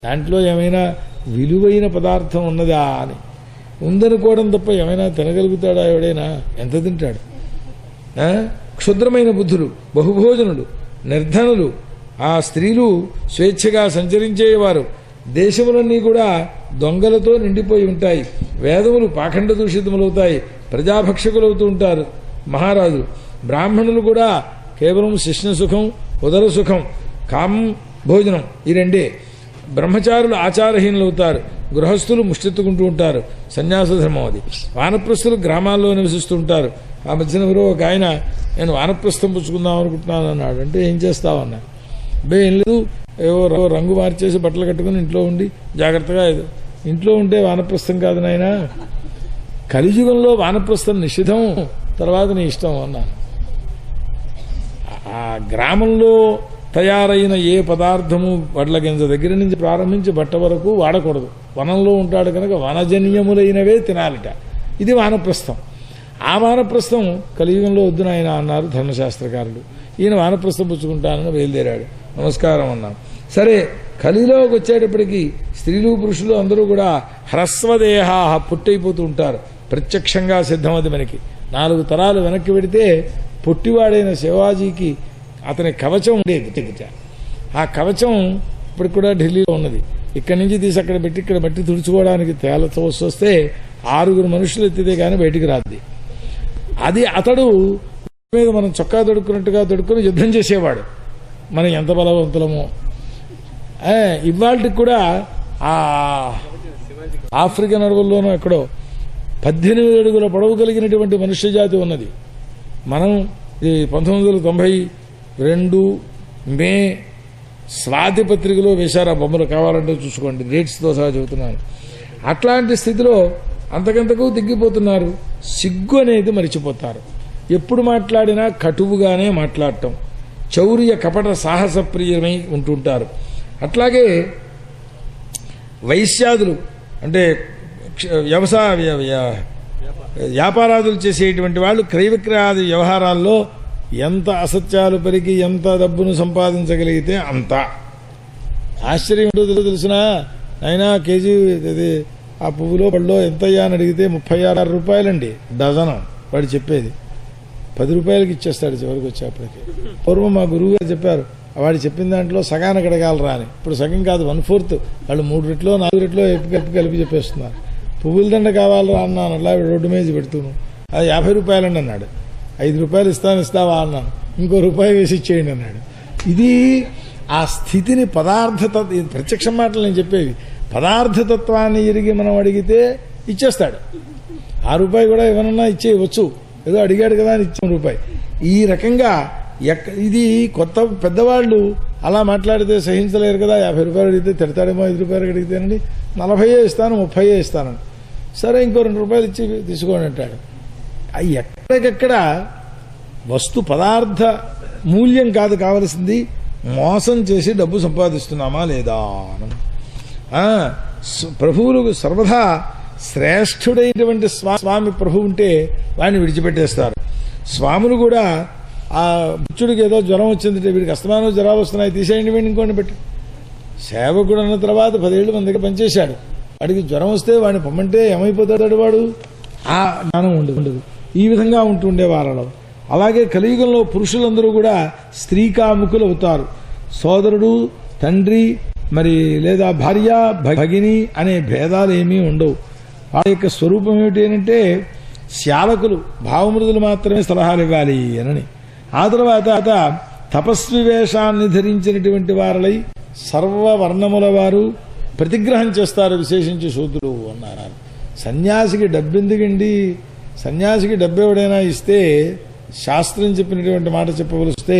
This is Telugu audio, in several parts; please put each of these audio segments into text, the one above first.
దాంట్లో ఏమైనా విలువైన పదార్థం ఉన్నదా అని ఉందనుకోవడం తప్ప ఏమైనా తినగలుగుతాడా? ఎవడైనా ఎంత తింటాడు? క్షుద్రమైన బుద్ధులు, బహుభోజనులు, నిర్ధనులు, ఆ స్త్రీలు స్వేచ్ఛగా సంచరించేవారు. దేశములన్నీ కూడా దొంగలతో నిండిపోయి ఉంటాయి. వేదములు పాఖండ దూషితములవుతాయి. ప్రజాభక్షకులవుతూ ఉంటారు మహారాజులు. బ్రాహ్మణులు కూడా కేవలం శిష్ణ సుఖం, ఉదర సుఖం, కామం, భోజనం ఈ రెండే. బ్రహ్మచారులు ఆచారహీనులవుతారు. గృహస్థులు ముష్టెత్తుకుంటూ ఉంటారు. సన్యాస ధర్మం అది. వానప్రస్థులు గ్రామాల్లో నివసిస్తూ ఉంటారు. ఆ మధ్యన ఎవరో ఒక ఆయన నేను వానప్రస్థం పుచ్చుకుందాం అనుకుంటున్నాను అన్నాడు. అంటే ఏం చేస్తావన్నా? ఏం లేదు, ఏవో రంగు మార్చేసి బట్టలు కట్టుకుని ఇంట్లో ఉండి జాగ్రత్తగా ఇంట్లో ఉంటే వానప్రస్థం కాదు నాయన, కలియుగంలో వానప్రస్థం నిషిద్ధం, తర్వాత నీ ఇష్టం అన్నాను. ఆ గ్రామంలో తయారైన ఏ పదార్థము వడ్ల గింజ దగ్గర నుంచి ప్రారంభించి బట్ట వరకు వాడకూడదు. వనంలో ఉంటాడు కనుక వనజన్యములైనవే తినాలిట. ఇది వానప్రస్థం. ఆ వానప్రస్థం కలియుగంలో వద్దు నాయన అన్నారు ధర్మశాస్త్రకారులు. ఈయన వానప్రస్థం పుచ్చుకుంటానని బయలుదేరాడు. నమస్కారం అన్నాం. సరే, కలిలోకి వచ్చేటప్పటికి స్త్రీలు పురుషులు అందరూ కూడా హ్రస్వదేహ పుట్టయిపోతూ ఉంటారు. ప్రత్యక్షంగా సిద్ధమది మనకి. 4 తరాలు వెనక్కి పెడితే పొట్టివాడైన శివాజీకి అతని కవచం ఉండేది. ఆ కవచం ఇప్పటికి కూడా ఢిల్లీలో ఉన్నది. ఇక్కడి నుంచి తీసి అక్కడ పెట్టి ఇక్కడ బట్టి తుడుచుకోవడానికి తేలతో వస్తే 6 మనుషులు ఎత్తితే కానీ బయటికి రాద్ది. అది అతడు మీద మనం చొక్కా తొడుక్కున్నట్టుగా తొడుక్కుని యుద్ధం చేసేవాడు. మనం ఎంత బలవంతులమో. ఇవాళకి కూడా ఆ ఆఫ్రికన్ అడవుల్లోనూ ఎక్కడో 18 అడుగుల పొడవు కలిగినటువంటి మనుష్య జాతి ఉన్నది. మనం 1992 మే స్వాతి పత్రికలో వేశారు. ఆ బొమ్మలు కావాలంటే చూసుకోండి, డేట్స్తో సహా చెబుతున్నాను. అట్లాంటి స్థితిలో అంతకంతకు దిగ్గిపోతున్నారు. సిగ్గు అనేది మరిచిపోతారు. ఎప్పుడు మాట్లాడినా కటువుగానే మాట్లాడటం, చౌర్య కపట సాహస ప్రియమై ఉంటుంటారు. అట్లాగే వైశ్యాదులు అంటే వ్యాపారాదులు చేసేటువంటి వాళ్ళు క్రయ విక్రయాది వ్యవహారాల్లో ఎంత అసత్యాలు పెరిగి ఎంత డబ్బును సంపాదించగలిగితే అంత. ఆశ్చర్యం ఏంటో తెలిసినా అయినా కేజీ ఆ పువ్వులో పళ్ళో ఎంతయ్యా అని అడిగితే 36 రూపాయలండి డజనం. వాడు చెప్పేది 10 రూపాయలకి ఇచ్చేస్తాడు చివరికి వచ్చేప్పటికి. పూర్వం మా గురువు గారు చెప్పారు, వాడు చెప్పిన దాంట్లో సగానికి అడగాలరా అని. ఇప్పుడు సగం కాదు, 1/4. వాళ్ళు 3 రెట్లో 4 రెట్లో కలిపి చెప్పేస్తున్నారు. పువ్వుల దండ కావాలరా అన్నాను. అలా రోడ్డు మీద పెడుతున్నాను. అది 50 రూపాయలండి అన్నాడు. 5 రూపాయలు ఇస్తావా అన్నాను. ఇంకో రూపాయి వేసి ఇచ్చేయండి అన్నాడు. ఇది ఆ స్థితిని ప్రత్యక్ష మాటలు నేను చెప్పేవి. పదార్థతత్వాన్ని ఎరిగి మనం అడిగితే ఇచ్చేస్తాడు. ఆ రూపాయి కూడా ఏమన్నా ఇచ్చేయవచ్చు, ఏదో అడిగాడు కదా అని ఇచ్చిన రూపాయి. ఈ రకంగా ఇది కొత్త పెద్దవాళ్ళు అలా మాట్లాడితే సహించలేరు కదా. 50 రూపాయలు అడిగితే తిడతాడేమో. 5 రూపాయలు అడిగితేనండి 40 ఇస్తాను, 30 ఇస్తానండి. సరే ఇంకో 2 రూపాయలు ఇచ్చి తీసుకోండి అంటాడు. ఎక్కడికెక్కడ వస్తు పదార్థ మూల్యం కాదు కావలసింది, మోసం చేసి డబ్బు సంపాదిస్తున్నామా లేదా. ప్రభువులకు సర్వదా శ్రేష్ఠుడైనటువంటి స్వామి ప్రభు ఉంటే వాడిని విడిచిపెట్టేస్తారు. స్వాములు కూడా ఆ బుచ్చుడికి ఏదో జ్వరం వచ్చిందంటే వీడికి అస్తమానం జ్వరాలు వస్తున్నాయి, తీసేయండి వీడిని ఇంకోటి పెట్టి. సేవకుడు అన్న తర్వాత 10 ఏళ్ళు మన దగ్గర పనిచేశాడు. వాడికి జ్వరం వస్తే వాడిని పొమ్మంటే ఏమైపోతాడు వాడు? ఆ జ్ఞానం ఉండదు. ఈ విధంగా ఉంటుండేవారు. అలాగే కలియుగంలో పురుషులందరూ కూడా స్త్రీకాముకులు అవుతారు. సోదరుడు, తండ్రి, మరి లేదా భార్య, భగిని అనే భేదాలు ఏమీ ఉండవు. వాళ్ళ యొక్క స్వరూపం ఏమిటి అంటే శాలకులు, భావమృదులు మాత్రమే సలహాలు ఇవ్వాలి అని. ఆ తర్వాత తపస్వి వేషాన్ని ధరించినటువంటి వారలై సర్వవర్ణముల వారు ప్రతిగ్రహం చేస్తారు, విశేషించి శూద్రులు అన్నారు. సన్యాసికి డబ్బెందుకండి? సన్యాసికి డబ్బు ఎవడైనా ఇస్తే శాస్త్రం చెప్పినటువంటి మాట చెప్పవలిస్తే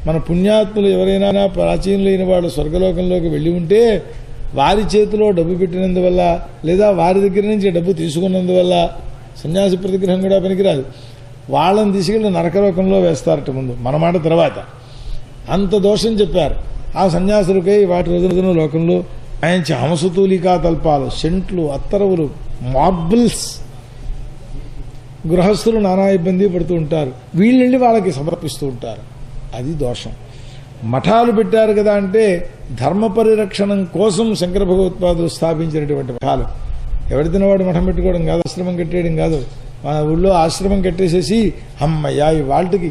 మన పుణ్యాత్ములు ఎవరైనా ప్రాచీనులైన వాళ్ళు స్వర్గలోకంలోకి వెళ్ళి ఉంటే వారి చేతిలో డబ్బు పెట్టినందువల్ల లేదా వారి దగ్గర నుంచి డబ్బు తీసుకున్నందువల్ల సన్యాసి ప్రతిగ్రహం కూడా పనికిరాదు. వాళ్ళని తీసుకెళ్లి నరకలోకంలో వేస్తారట ముందు, మన మాట తర్వాత. అంత దోషం చెప్పారు ఆ సన్యాసులకై. వాటి రోజున లోకంలో ఆయన హంసతూలికా తల్పాలు, సెంట్లు, అత్తరవులు, మార్బుల్స్ గృహస్థులు నానా ఇబ్బంది పడుతూ ఉంటారు. వీళ్ళెళ్ళి వాళ్ళకి సమర్పిస్తూ ఉంటారు. అది దోషం. మఠాలు పెట్టారు కదా అంటే ధర్మ పరిరక్షణం కోసం శంకర భగవత్పాదులు స్థాపించినటువంటి మఠాలు. ఎవరి తినవాడు మఠం పెట్టుకోవడం కాదు, ఆశ్రమం కట్టేయడం కాదు. మన ఊళ్ళో ఆశ్రమం కట్టేసేసి అమ్మయ్యా ఈ వాళ్ళకి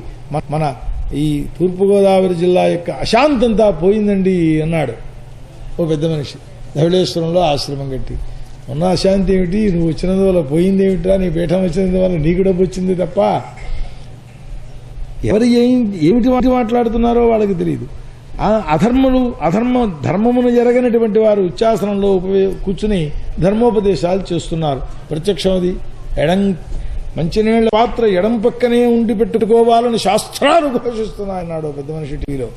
మన ఈ తూర్పుగోదావరి జిల్లా యొక్క అశాంతంతా పోయిందండి అన్నాడు ఓ పెద్ద మనిషి. ధవళేశ్వరంలో ఆశ్రమం కట్టి ఉన్న అశాంతి ఏమిటి, నువ్వు వచ్చినందువల్ల పోయింది ఏమిట్రా, నీ పీఠం వచ్చినందువల్ల నీకు డబ్బు వచ్చింది తప్ప ఎవరు ఏమిటి మాట్లాడుతున్నారో వాళ్ళకి తెలియదు. ధర్మమును జరగనటువంటి వారు ఉచ్చాసనంలో కూర్చుని ధర్మోపదేశాలు చేస్తున్నారు. ప్రత్యక్షం అది. మంచినీళ్ల పాత్ర ఎడం పక్కనే ఉండి పెట్టుకోవాలని శాస్త్రాలు ఘోషిస్తున్నాయన్నాడు పెద్ద మనిషి టీవీలో.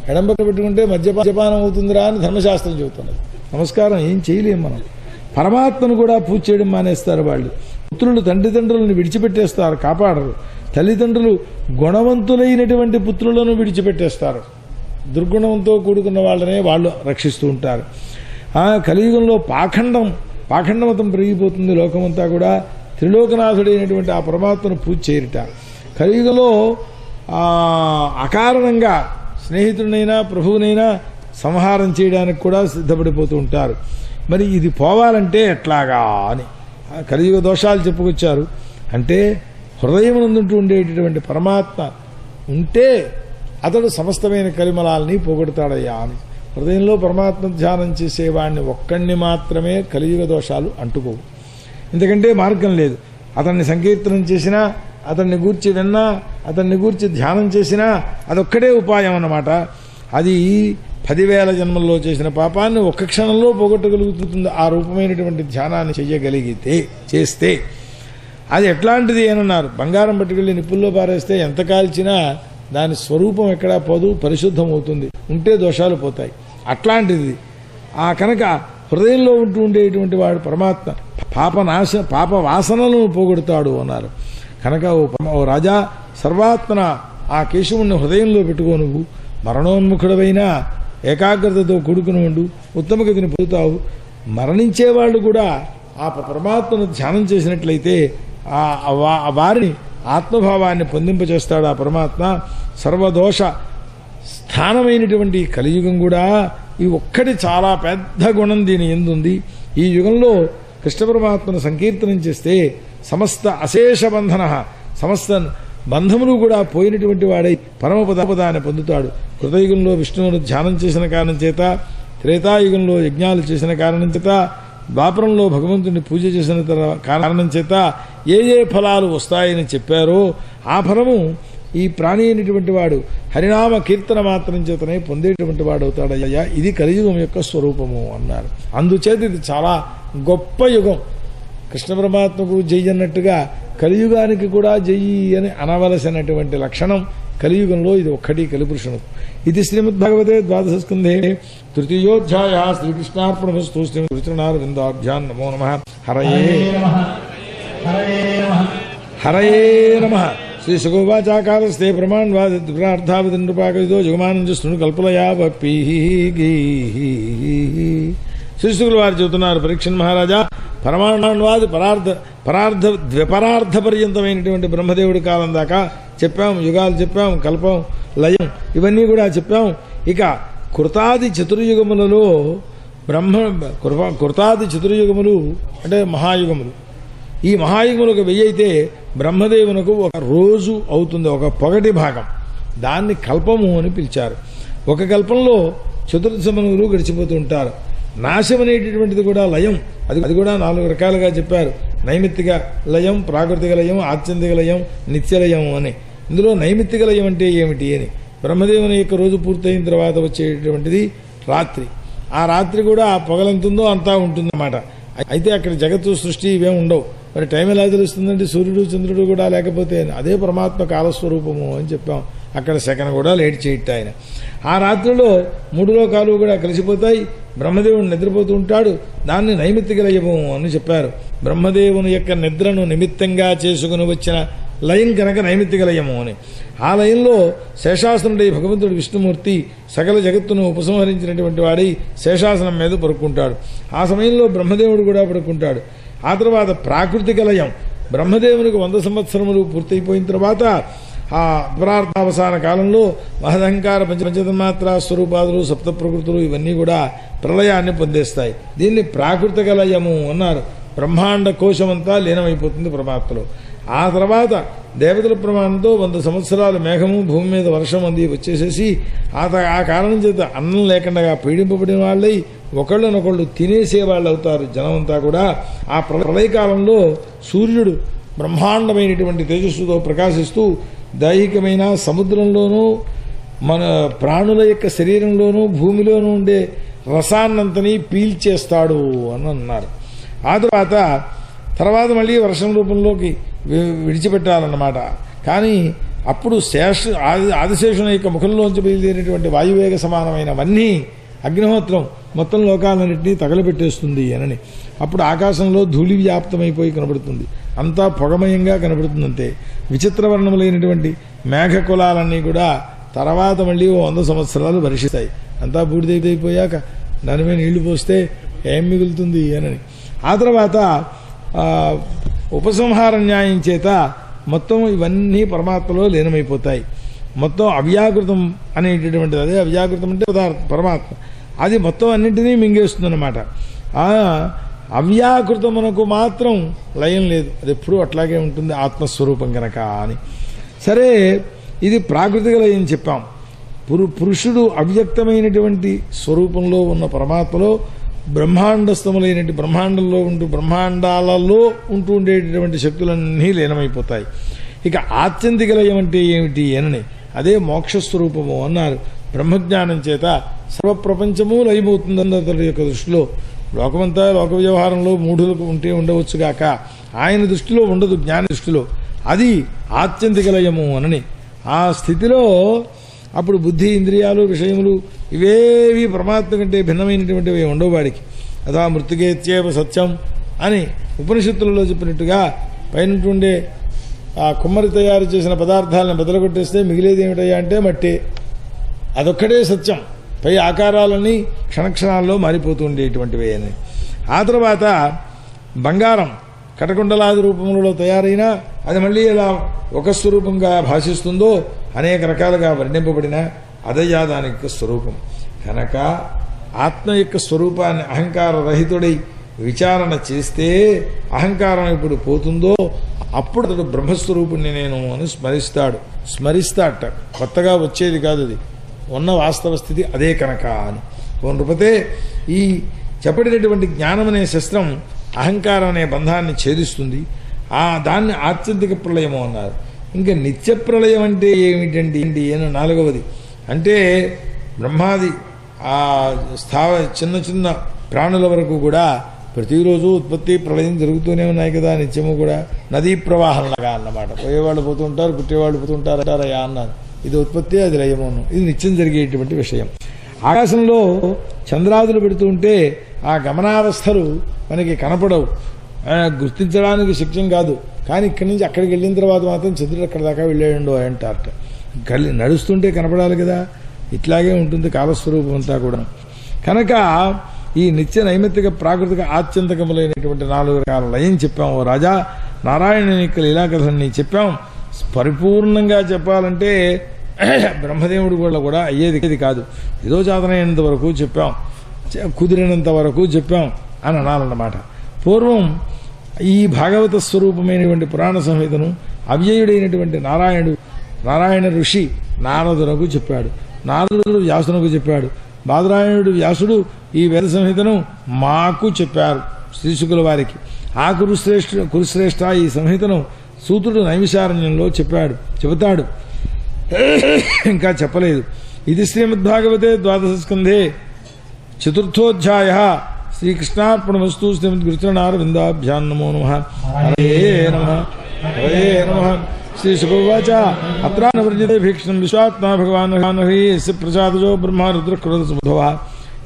ఎడం పక్క పెట్టుకుంటే మద్యపానం అవుతుందిరా అని ధర్మశాస్త్రం చెబుతున్నది. నమస్కారం, ఏం చేయలేం మనం. పరమాత్మను కూడా పూజ చేయడం మానేస్తారు వాళ్ళు. పుత్రులు తండ్రిదండ్రులను విడిచిపెట్టేస్తారు, కాపాడరు. తల్లిదండ్రులు గుణవంతులైనటువంటి పుత్రులను విడిచిపెట్టేస్తారు. దుర్గుణంతో కూడుకున్న వాళ్ళనే వాళ్ళు రక్షిస్తూ ఉంటారు. కలియుగంలో పాఖండమతం పెరిగిపోతుంది. లోకమంతా కూడా త్రిలోకనాథుడైనటువంటి ఆ పరమాత్మను పూజ చేయరట. కలియుగంలో అకారణంగా స్నేహితుడినైనా ప్రభువునైనా సంహారం చేయడానికి కూడా సిద్ధపడిపోతూ ఉంటారు. మరి ఇది పోవాలంటే ఎట్లాగా అని కలియుగ దోషాలు చెప్పుకొచ్చారు. అంటే హృదయమునందుంటూ ఉండేటటువంటి పరమాత్మ ఉంటే అతడు సమస్తమైన కలిమలాల్ని పోగొడతాడయ్యా అని. హృదయంలో పరమాత్మ ధ్యానం చేసేవాడిని ఒక్కడిని మాత్రమే కలియుగ దోషాలు అంటుకోవు. ఎందుకంటే మార్గం లేదు. అతన్ని సంకీర్తనం చేసినా, అతన్ని గూర్చి విన్నా, అతన్ని గూర్చి ధ్యానం చేసినా అదొక్కడే ఉపాయం అన్నమాట. అది 10,000 జన్మల్లో చేసిన పాపాన్ని ఒక్క క్షణంలో పోగొట్టగలుగుతుంది. ఆ రూపమైనటువంటి ధ్యానాన్ని చేస్తే అది ఎట్లాంటిది ఏనన్నారు. బంగారం పట్టుకెళ్ళి నిప్పుల్లో పారేస్తే ఎంత కాల్చినా దాని స్వరూపం ఎక్కడా పోదు, పరిశుద్ధం అవుతుంది. ఉంటే దోషాలు పోతాయి. అట్లాంటిది కనుక హృదయంలో ఉంటూ ఉండేటువంటి వాడు పరమాత్మ పాప వాసనలను పోగొడతాడు అన్నారు. కనుక ఓ రాజా, సర్వాత్మన ఆ కేశవుణ్ణి హృదయంలో పెట్టుకో. నువ్వు మరణోన్ముఖుడవైనా ఏకాగ్రతతో కూడుకుని ఉండు, ఉత్తమ గతిని పొందుతావు. మరణించేవాళ్ళు కూడా ఆ పరమాత్మను ధ్యానం చేసినట్లయితే వారిని ఆత్మభావాన్ని పొందింపచేస్తాడు ఆ పరమాత్మ. సర్వదోష స్థానమైనటువంటి కలియుగం కూడా ఈ ఒక్కటి చాలా పెద్ద గుణం దీని ఎందుంది. ఈ యుగంలో కృష్ణ పరమాత్మను సంకీర్తనం చేస్తే సమస్త అశేష బంధన, సమస్త బంధములు కూడా పోయినటువంటి వాడై పరమపదాన్ని పొందుతాడు. కృతయుగంలో విష్ణువును ధ్యానం చేసిన కారణం చేత, త్రేతాయుగంలో యజ్ఞాలు చేసిన కారణం చేత, ద్వాపరంలో భగవంతుని పూజ చేసిన కారణం చేత ఏ ఫలాలు వస్తాయని చెప్పారో ఆ ఫలము ఈ ప్రాణి అయినటువంటి వాడు హరినామ కీర్తన మాత్రం చేతనే పొందేటువంటి వాడు అవుతాడయ్యా. ఇది కలియుగం యొక్క స్వరూపము అన్నారు. అందుచేత ఇది చాలా గొప్ప యుగం. కృష్ణ పరమాత్మకు జై అన్నట్టుగా కలియుగానికి కూడా జై అని అనవలసినటువంటి లక్షణం కలియుగంలో ఇది ఒక్కటి కలిపురుషునకు. ఇది శ్రీమద్భగవతే ద్వాదశ స్కంధే తృతీయోధ్యాయ. శ్రీకృష్ణార్పణమస్తు. శ్రీకృష్ణారవిందాభ్యాం నమో నమః. హరయే నమః. శ్రీ సుగోవాచాకారస్తే ప్రమాణవాదార్థావతిపాకో జగమానంద శృణు కల్పలయా వప్పీ. శ్రీశుకులు వారు చెబుతున్నారు, పరీక్షణ్ మహారాజా, పరమాణవాది ద్విపరార్థ పర్యంతమైనటువంటి బ్రహ్మదేవుడి కాలం దాకా చెప్పాం, యుగాలు చెప్పాం, కల్పం, లయం ఇవన్నీ కూడా చెప్పాం. ఇక కృతాది చతుర్యుగములలో కృతాది చతుర్యుగములు అంటే మహాయుగములు. ఈ మహాయుగములకు 1000 అయితే బ్రహ్మదేవునకు ఒక రోజు అవుతుంది, ఒక పొగటి భాగం. దాన్ని కల్పము అని పిలిచారు. ఒక కల్పంలో చతుర్దశమనువులు గడిచిపోతూ ఉంటారు. నాశం అనేటటువంటిది కూడా లయం. అది కూడా 4 రకాలుగా చెప్పారు. నైమిత్తిక లయం, ప్రాకృతిక లయం, ఆత్యంతిక లయం, నిత్యలయం అని. ఇందులో నైమిత్తిక లయం అంటే ఏమిటి అని, బ్రహ్మదేవుని యొక్క రోజు పూర్తయిన తర్వాత వచ్చేటటువంటిది రాత్రి. ఆ రాత్రి కూడా పొగలంతుందో అంతా ఉంటుందన్నమాట. అయితే అక్కడ జగత్తు సృష్టి ఇవేం ఉండవు. మరి టైం ఎలా తెలుస్తుందంటే సూర్యుడు చంద్రుడు కూడా లేకపోతే అదే పరమాత్మ కాలస్వరూపము అని చెప్పాం. అక్కడ సెకన్ కూడా లేట్ చేయట ఆయన. ఆ రాత్రిలో 3 లోకాలు కూడా కలిసిపోతాయి. బ్రహ్మదేవుడు నిద్రపోతూ ఉంటాడు. దాన్ని నైమిత్తిక లయము అని చెప్పారు. బ్రహ్మదేవుని యొక్క నిద్రను నిమిత్తంగా చేసుకుని వచ్చిన లయం కనుక నైమిత్తిక లయము అని. ఆ లయంలో శేషాసనుడై భగవంతుడు విష్ణుమూర్తి సకల జగత్తును ఉపసంహరించినటువంటి వాడై శేషాసనం మీద పడుకుంటాడు. ఆ సమయంలో బ్రహ్మదేవుడు కూడా పడుకుంటాడు. ఆ తర్వాత ప్రాకృతిక లయం, బ్రహ్మదేవునికి 100 సంవత్సరములు పూర్తయిపోయిన తర్వాత ఆ అపరార్థావసాన కాలంలో మహదహంకార పంచతన్మాత్రా స్వరూపాదులు సప్త ప్రకృతులు ఇవన్నీ కూడా ప్రళయాన్ని పొందేస్తాయి. దీన్ని ప్రాకృతిక లయము అన్నారు. బ్రహ్మాండ కోశమంతా లీనమైపోతుంది పరమాత్మలో. ఆ తర్వాత దేవతల ప్రమాణంతో 100 సంవత్సరాలు మేఘము భూమి మీద వర్షం అంది వచ్చేసేసి ఆ కారణం చేత అన్నం లేకుండా పీడింపబడిన వాళ్ళై ఒకళ్ళనొకళ్ళు తినేసేవాళ్ళు అవుతారు జనమంతా కూడా. ఆ ప్రళయకాలంలో సూర్యుడు బ్రహ్మాండమైనటువంటి తేజస్సుతో ప్రకాశిస్తూ దైహికమైన సముద్రంలోనూ మన ప్రాణుల యొక్క శరీరంలోనూ భూమిలోనూ ఉండే రసాన్నంతని పీల్చేస్తాడు అని అన్నారు. ఆ తర్వాత మళ్ళీ వర్షం రూపంలోకి విడిచిపెట్టాలన్నమాట. కానీ అప్పుడు ఆదిశేషుని యొక్క ముఖంలోంచి బయలుదేరినటువంటి వాయువేగ సమానమైనవన్నీ అగ్నిహోత్రం మొత్తం లోకాలన్నింటినీ తగలబెట్టేస్తుంది అని. అప్పుడు ఆకాశంలో ధూళి వ్యాప్తమైపోయి కనబడుతుంది, అంతా పొగమయంగా కనబడుతుంది. అంతే విచిత్రవర్ణములైనటువంటి మేఘకులాలన్నీ కూడా తర్వాత మళ్ళీ 100 సంవత్సరాలు వర్షిస్తాయి. అంతా బూడిదైపోయాక దాని మీద నీళ్లు పోస్తే ఏం మిగులుతుంది అని. ఆ తర్వాత ఉపసంహార న్యాయం చేత మొత్తం ఇవన్నీ పరమాత్మలో లీనమైపోతాయి. మొత్తం అవ్యాకృతం అనేటటువంటిది, అదే అవ్యాకృతం అంటే పరమాత్మ, అది మొత్తం అన్నింటినీ మింగేస్తుందన్నమాట. ఆ అవ్యాకృతమునకు మాత్రం లయం లేదు, అది ఎప్పుడూ అట్లాగే ఉంటుంది ఆత్మస్వరూపం కనుక అని. సరే, ఇది ప్రాకృతిక లయం చెప్పాం. పురుషుడు అవ్యక్తమైనటువంటి స్వరూపంలో ఉన్న పరమాత్మలో బ్రహ్మాండస్థములైనటువంటి బ్రహ్మాండాలలో ఉంటూ ఉండేటటువంటి శక్తులన్నీ లీనమైపోతాయి. ఇక ఆత్యంతిక లయం అంటే ఏమిటి అని, అదే మోక్షస్వరూపము అన్నారు. బ్రహ్మజ్ఞానం చేత సర్వప్రపంచము లయమవుతుందన్న అతడి యొక్క దృష్టిలో. లోకమంతా లోక వ్యవహారంలో మూఢులకు ఉంటే ఉండవచ్చుగాక, ఆయన దృష్టిలో ఉండదు, జ్ఞాని దృష్టిలో. అది ఆత్యంతిక లయము అని. ఆ స్థితిలో అప్పుడు బుద్ధి, ఇంద్రియాలు, విషయములు ఇవేవి పరమాత్మ కంటే భిన్నమైనటువంటివి ఉండవు వాడికి. అదా మృతికేత్యేవ సత్యం అని ఉపనిషత్తులలో చెప్పినట్టుగా పైనటుండే ఆ కుమ్మరి తయారు చేసిన పదార్థాలను బదలగొట్టేస్తే మిగిలేది ఏమిటయ్యా అంటే మట్టి. అదొక్కడే సత్యం, పై ఆకారాలన్నీ క్షణక్షణాల్లో మారిపోతూ ఉండేటువంటివే అని. ఆ తర్వాత బంగారం కటకుండలాది రూపములలో తయారైనా అది మళ్ళీ ఎలా ఒక స్వరూపంగా భాషిస్తుందో అనేక రకాలుగా వర్ణింపబడిన అదయ్యా దాని యొక్క స్వరూపం కనుక ఆత్మ యొక్క స్వరూపాన్ని అహంకార రహితుడై విచారణ చేస్తే అహంకారం ఎప్పుడు పోతుందో అప్పుడు అతడు బ్రహ్మస్వరూపుణ్ణి నేను అని స్మరిస్తాడట. కొత్తగా వచ్చేది కాదు, అది ఉన్న వాస్తవ స్థితి అదే కనుక అని. నృపతే ఈ చెప్పడినటువంటి జ్ఞానం అనే శస్త్రం అహంకారం అనే బంధాన్ని ఛేదిస్తుంది. దాన్ని ఆత్యంతిక ప్రళయము అన్నారు. ఇంకా నిత్య ప్రళయం అంటే ఏమిటండి అని 4వది. అంటే బ్రహ్మాది ఆ చిన్న చిన్న ప్రాణుల వరకు కూడా ప్రతిరోజు ఉత్పత్తి ప్రళయం జరుగుతూనే ఉన్నాయి కదా, నిత్యము కూడా నదీ ప్రవాహంలాగా అన్నమాట. పోయేవాళ్ళు పోతుంటారు, పుట్టేవాళ్ళు పోతుంటారు అంటారయ్యా అన్నారు. ఇది ఉత్పత్తి, అది లయమును, ఇది నిత్యం జరిగేటువంటి విషయం. ఆకాశంలో చంద్రాదులు పెడుతూ ఉంటే ఆ గమనావస్థలు మనకి కనపడవు, గుర్తించడానికి శక్యం కాదు. కానీ ఇక్కడి నుంచి అక్కడికి వెళ్ళిన తర్వాత మాత్రం చంద్రుడు అక్కడ దాకా వెళ్ళాడు అంటారట. నడుస్తుంటే కనపడాలి కదా, ఇట్లాగే ఉంటుంది కాలస్వరూపం అంతా కూడా. కనుక ఈ నిత్య నైమిత్తిక ప్రాకృతిక ఆత్యంతకములైనటువంటి 4 రకాల లయం చెప్పాం. ఓ రాజా, నారాయణుని యొక్క లీలాకథని చెప్పాం. పరిపూర్ణంగా చెప్పాలంటే బ్రహ్మదేవుడు కూడా అయ్యేది కాదు. ఏదో చాతనైనంత వరకు చెప్పాం, కుదిరినంత వరకు చెప్పాం అని అనాలన్నమాట. పూర్వం ఈ భాగవత స్వరూపమైనటువంటి పురాణ సంహితను అవ్యయుడైనటువంటి నారాయణ ఋషి నారదునకు చెప్పాడు, నారదుడు వ్యాసునకు చెప్పాడు, బాదరాయణుడు వ్యాసుడు ఈ వేద సంహితను మాకు చెప్పారు, శ్రీశుకుల వారికి. ఆ కురుశ్రేష్ఠ ఈ సంహితను సూతుడు నైమిషారణ్యంలో చెబుతాడు, ఇంకా చెప్పలేదు. ఇది శ్రీమద్భాగవతే ద్వాదశ స్కంధే చతుర్థోధ్యాయ. శ్రీకృష్ణార్పణమస్తు. శ్రీమద్గురుచరణారవిందాభ్యాం నమో నమః. హరే నమః, హరే నమః. శ్రీశుకోవాచ అత్రానవర్జితే భీక్షణం విశ్వాత్మా భగవాన్ హరి ప్రసాదజో బ్రహ్మ రుద్రక్రోధ సుధవ.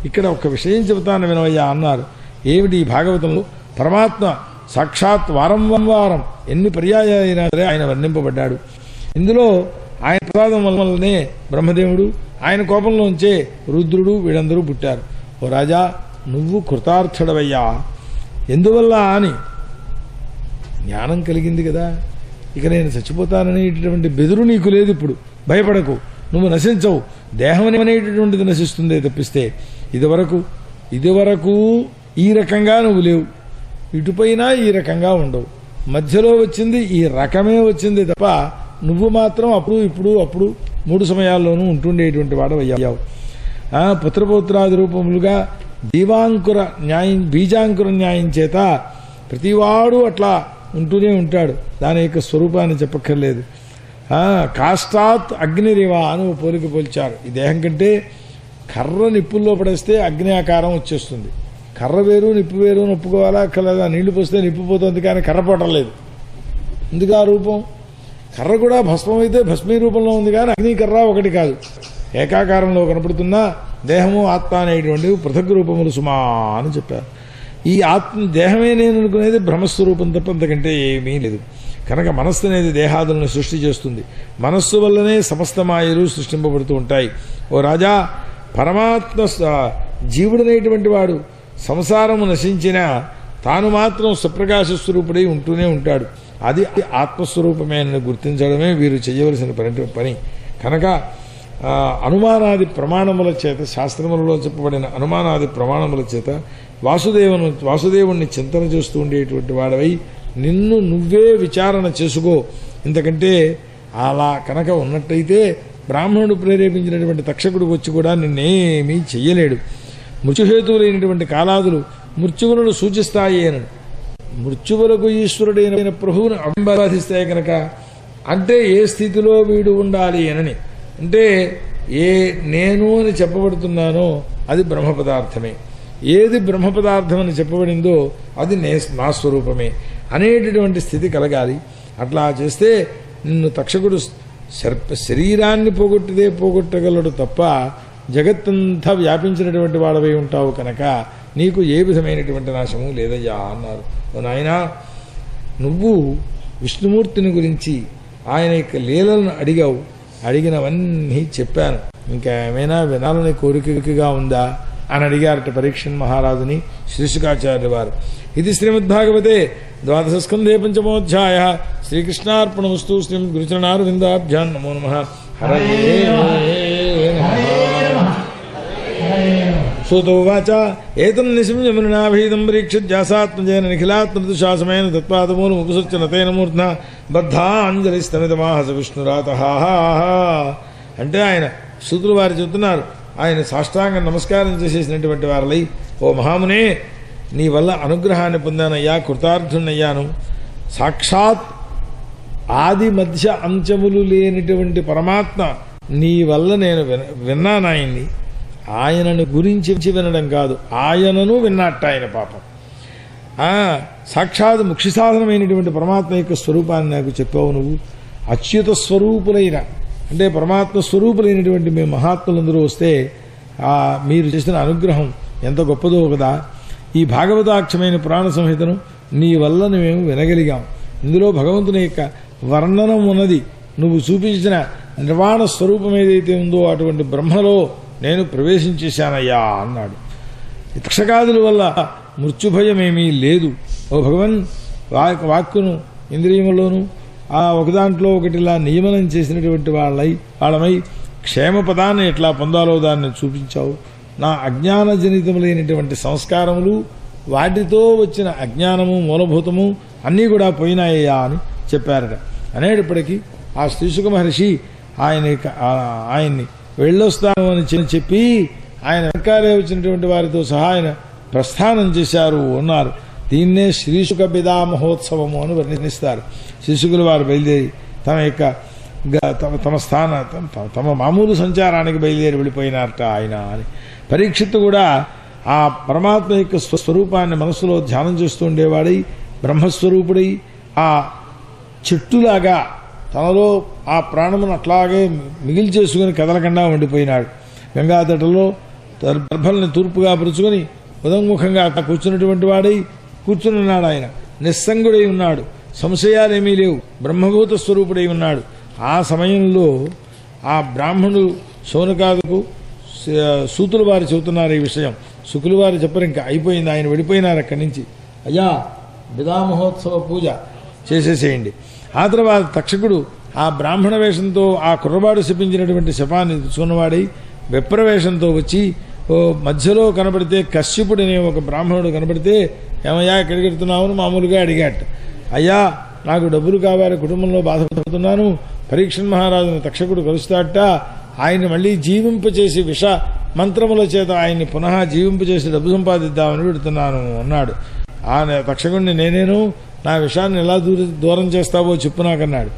ఇక్కడ ఒక విషయం చెబుతాను వినవయ్యా అన్నారు. ఏమిటి ఈ భాగవతంలో పరమాత్మ సాక్షాత్ వారం ఎన్ని పర్యాయైనా సరే ఆయన వర్ణింపబడ్డాడు. ఇందులో ఆయన ప్రసాదం వల్లనే బ్రహ్మదేవుడు, ఆయన కోపంలోంచే రుద్రుడు వీళ్ళందరూ పుట్టారు. ఓ రాజా, నువ్వు కృతార్థుడవయ్యా. ఎందువల్ల అని జ్ఞానం కలిగింది కదా. ఇక నేను చచ్చిపోతాననేటటువంటి బెదురు నీకు లేదు. ఇప్పుడు భయపడకు, నువ్వు నశించవు. దేహం అనేటటువంటిది నశిస్తుందే తప్పిస్తే ఇదివరకు ఈ రకంగా నువ్వు లేవు, ఇటుపైన ఈ రకంగా ఉండవు. మధ్యలో వచ్చింది ఈ రకమే వచ్చింది తప్ప నువ్వు మాత్రం అప్పుడు 3 సమయాల్లోనూ ఉంటుండేటువంటి వాడు అయ్యావు. పుత్రపౌత్రాది రూపములుగా బీజాంకుర న్యాయం చేత ప్రతివాడు అట్లా ఉంటూనే ఉంటాడు. దాని యొక్క స్వరూపాన్ని చెప్పక్కర్లేదు. కాష్టాత్ అగ్నిరేవా అని పోలిక పోల్చారు. ఈ దేహం కంటే కర్ర నిప్పుల్లో పడేస్తే అగ్ని ఆకారం వచ్చేస్తుంది. కర్ర వేరు నిప్పు వేరు అని ఒప్పుకోవాలా అక్కర్లేదా? నీళ్లు పోస్తే నిప్పు పోతుంది కానీ కర్ర పోవటం లేదు. ఎందుకు ఆ రూపం? కర్ర కూడా భస్మం అయితే భస్మీ రూపంలో ఉంది కానీ అగ్ని కర్ర ఒకటి కాదు. ఏకాకారంలో కనపడుతున్న దేహము ఆత్మ అనేటువంటివి పృథక్ రూపములు సుమా అని చెప్పారు. ఈ దేహమే నేను అనుకునేది బ్రహ్మస్వరూపం తప్ప అంతకంటే ఏమీ లేదు. కనుక మనస్సు అనేది దేహాదులను సృష్టి చేస్తుంది. మనస్సు వల్లనే సమస్త మాయలు సృష్టింపబడుతూ ఉంటాయి. ఓ రాజా, పరమాత్మ జీవుడనేటువంటి వాడు సంసారము నశించినా తాను మాత్రం సుప్రకాశ స్వరూపుడై ఉంటూనే ఉంటాడు. అది ఆత్మస్వరూపమే అని గుర్తించడమే వీరు చేయవలసిన పని. కనుక అనుమానాది ప్రమాణముల చేత, శాస్త్రములలో చెప్పబడిన అనుమానాది ప్రమాణముల చేత వాసుదేవుణ్ణి చింతన చేస్తూ ఉండేటువంటి వాడవై నిన్ను నువ్వే విచారణ చేసుకో. ఇంతకంటే అలా కనుక ఉన్నట్టయితే బ్రాహ్మణుడు ప్రేరేపించినటువంటి తక్షకుడు వచ్చి కూడా నిన్నేమీ చెయ్యలేడు. మృత్యుహేతువులైనటువంటి కాలాదులు మృత్యువులను సూచిస్తాయి అని, మృత్యువులకు ఈశ్వరుడైన ప్రభువును అభిబాధిస్తాయి కనుక, అంటే ఏ స్థితిలో వీడు ఉండాలి అని, అంటే నేను అని చెప్పబడుతున్నానో అది బ్రహ్మ పదార్థమే, ఏది బ్రహ్మ పదార్థం అని చెప్పబడిందో అది నా స్వరూపమే అనేటటువంటి స్థితి కలగాలి. అట్లా చేస్తే నిన్ను తక్షకుడు శరీరాన్ని పోగొట్టగలడు తప్ప జగత్తంతా వ్యాపించినటువంటి వాడవై ఉంటావు కనుక నీకు ఏ విధమైనటువంటి నాశము లేదయ్యా అన్నారు. నాయనా, నువ్వు విష్ణుమూర్తిని గురించి ఆయన యొక్క లీలలను అడిగావు, అడిగినవన్నీ చెప్పాను. ఇంకా ఏమైనా వినాలని కోరికగా ఉందా అని అడిగారట పరీక్షణ్ మహారాజుని శ్రీశుకాచార్య వారు. ఇది శ్రీమద్భాగవతే ద్వాదశ స్కంధే పంచమోధ్యాయ. శ్రీకృష్ణార్పణమస్తు. శ్రీ గురుచరణారవిందాభ్యాం నమో నమః. హరయే సూతోవాచ ఏతన్ నిశంయమునాభీదం పరీక్షిజ్యాసాత్మజేన నిఖిలాత్మదుశాసమైన తత్పాదమూలముపసృత్య నతేన మూర్ధ్నా బద్ధాంజలిస్తమితమాహస విష్ణురాతః. అంటే ఆయన సూతులు వారు చెబుతున్నారు, ఆయన సాష్టాంగ నమస్కారం చేసేసినటువంటి వారలై, ఓ మహామునే, నీ వల్ల అనుగ్రహాన్ని పొందానయ్యా, కృతార్థున్నయ్యాను. సాక్షాత్ ఆది మధ్య అంత్యములు లేనిటువంటి పరమాత్మ నీ వల్ల నేను విన్నానాయన్ని. ఆయనను గురించి వినడం కాదు, ఆయనను విన్నట్ట ఆయన పాపం. సాక్షాత్ ముఖ్య సాధనమైనటువంటి పరమాత్మ యొక్క స్వరూపాన్ని నాకు చెప్పావు నువ్వు. అచ్యుత స్వరూపులైన, అంటే పరమాత్మ స్వరూపులైనటువంటి మేము మహాత్ములందరూ వస్తే మీరు చేసిన అనుగ్రహం ఎంత గొప్పదో కదా. ఈ భాగవతాక్షమైన పురాణ సంహితను నీ వల్ల మేము వినగలిగాం. ఇందులో భగవంతుని యొక్క వర్ణనం ఉన్నది. నువ్వు చూపించిన నిర్వాణ స్వరూపం ఏదైతే ఉందో అటువంటి బ్రహ్మలో నేను ప్రవేశించేశానయ్యా అన్నాడు. తక్షకాదుల వల్ల మృత్యుభయమేమీ లేదు. ఓ భగవన్, వాక్కును ఇంద్రియములోను ఒకదాంట్లో ఒకటిలా నియమనం చేసినటువంటి వాళ్ళమై క్షేమపదాన్ని ఎట్లా పొందాలో దాన్ని చూపించావు. నా అజ్ఞానజనితములైనటువంటి సంస్కారములు, వాటితో వచ్చిన అజ్ఞానము మూలభూతము అన్నీ కూడా పోయినాయ్యా అని చెప్పారట. అనేటప్పటికీ ఆ శ్రీశుక మహర్షి ఆయన్ని వెళ్ళొస్తాను అని చెప్పి ఆయన వెనకాలే వచ్చినటువంటి వారితో సహా ఆయన ప్రస్థానం చేశారు అన్నారు. దీన్నే శ్రీశుక బిదా మహోత్సవము అని వర్ణిస్తారు. శ్రీశుకులు వారు బయలుదేరి తమ మామూలు సంచారానికి బయలుదేరి వెళ్ళిపోయినారట ఆయన అని. పరీక్షిత్తు కూడా ఆ పరమాత్మ యొక్క స్వరూపాన్ని మనసులో ధ్యానం చేస్తూ ఉండేవాడై బ్రహ్మస్వరూపుడై ఆ చెట్టులాగా తనలో ఆ ప్రాణమును అట్లాగే మిగిలి చేసుకుని కదలకుండా ఉండిపోయినాడు. గంగాతటలో గర్భల్ని తూర్పుగా పరుచుకొని ఉదంముఖంగా కూర్చున్నటువంటి వాడై కూర్చున్నాడు. ఆయన నిస్సంగుడై ఉన్నాడు, సంశయాలేమీ లేవు, బ్రహ్మభూత స్వరూపుడై ఉన్నాడు. ఆ సమయంలో ఆ బ్రాహ్మణుడు శౌనకాదుకు సూతులు వారు చెబుతున్నారు ఈ విషయం. శుకులు వారు చెప్పరు, ఇంకా అయిపోయింది, ఆయన వెళ్ళిపోయినారు అక్కడి నుంచి. అయ్యా, బిదా మహోత్సవ పూజ చేసేసేయండి ఆ తర్వాత తక్షకుడు ఆ బ్రాహ్మణ వేషంతో ఆ కుర్రవాడు శపించినటువంటి శపాన్ని చూన్నవాడై విప్రవేషంతో వచ్చి మధ్యలో కనబడితే కశ్యపుడు అనే ఒక బ్రాహ్మణుడు కనబడితే ఏమయ్యా ఎక్కడికి వెళ్తున్నావు మామూలుగా అడిగాట. అయ్యా నాకు డబ్బులు కావాలి, కుటుంబంలో బాధపడుతున్నాను, పరీక్షణ్ మహారాజును తక్షకుడు కలుస్తాట, ఆయన్ని మళ్ళీ జీవింపచేసి విష మంత్రముల చేత ఆయన్ని పునః జీవింపచేసి డబ్బు సంపాదిద్దామని పెడుతున్నాను అన్నాడు. ఆ తక్షకుడిని నేనేను, నా విషాన్ని ఎలా దూరం చేస్తావో చెప్పు నాకన్నాడు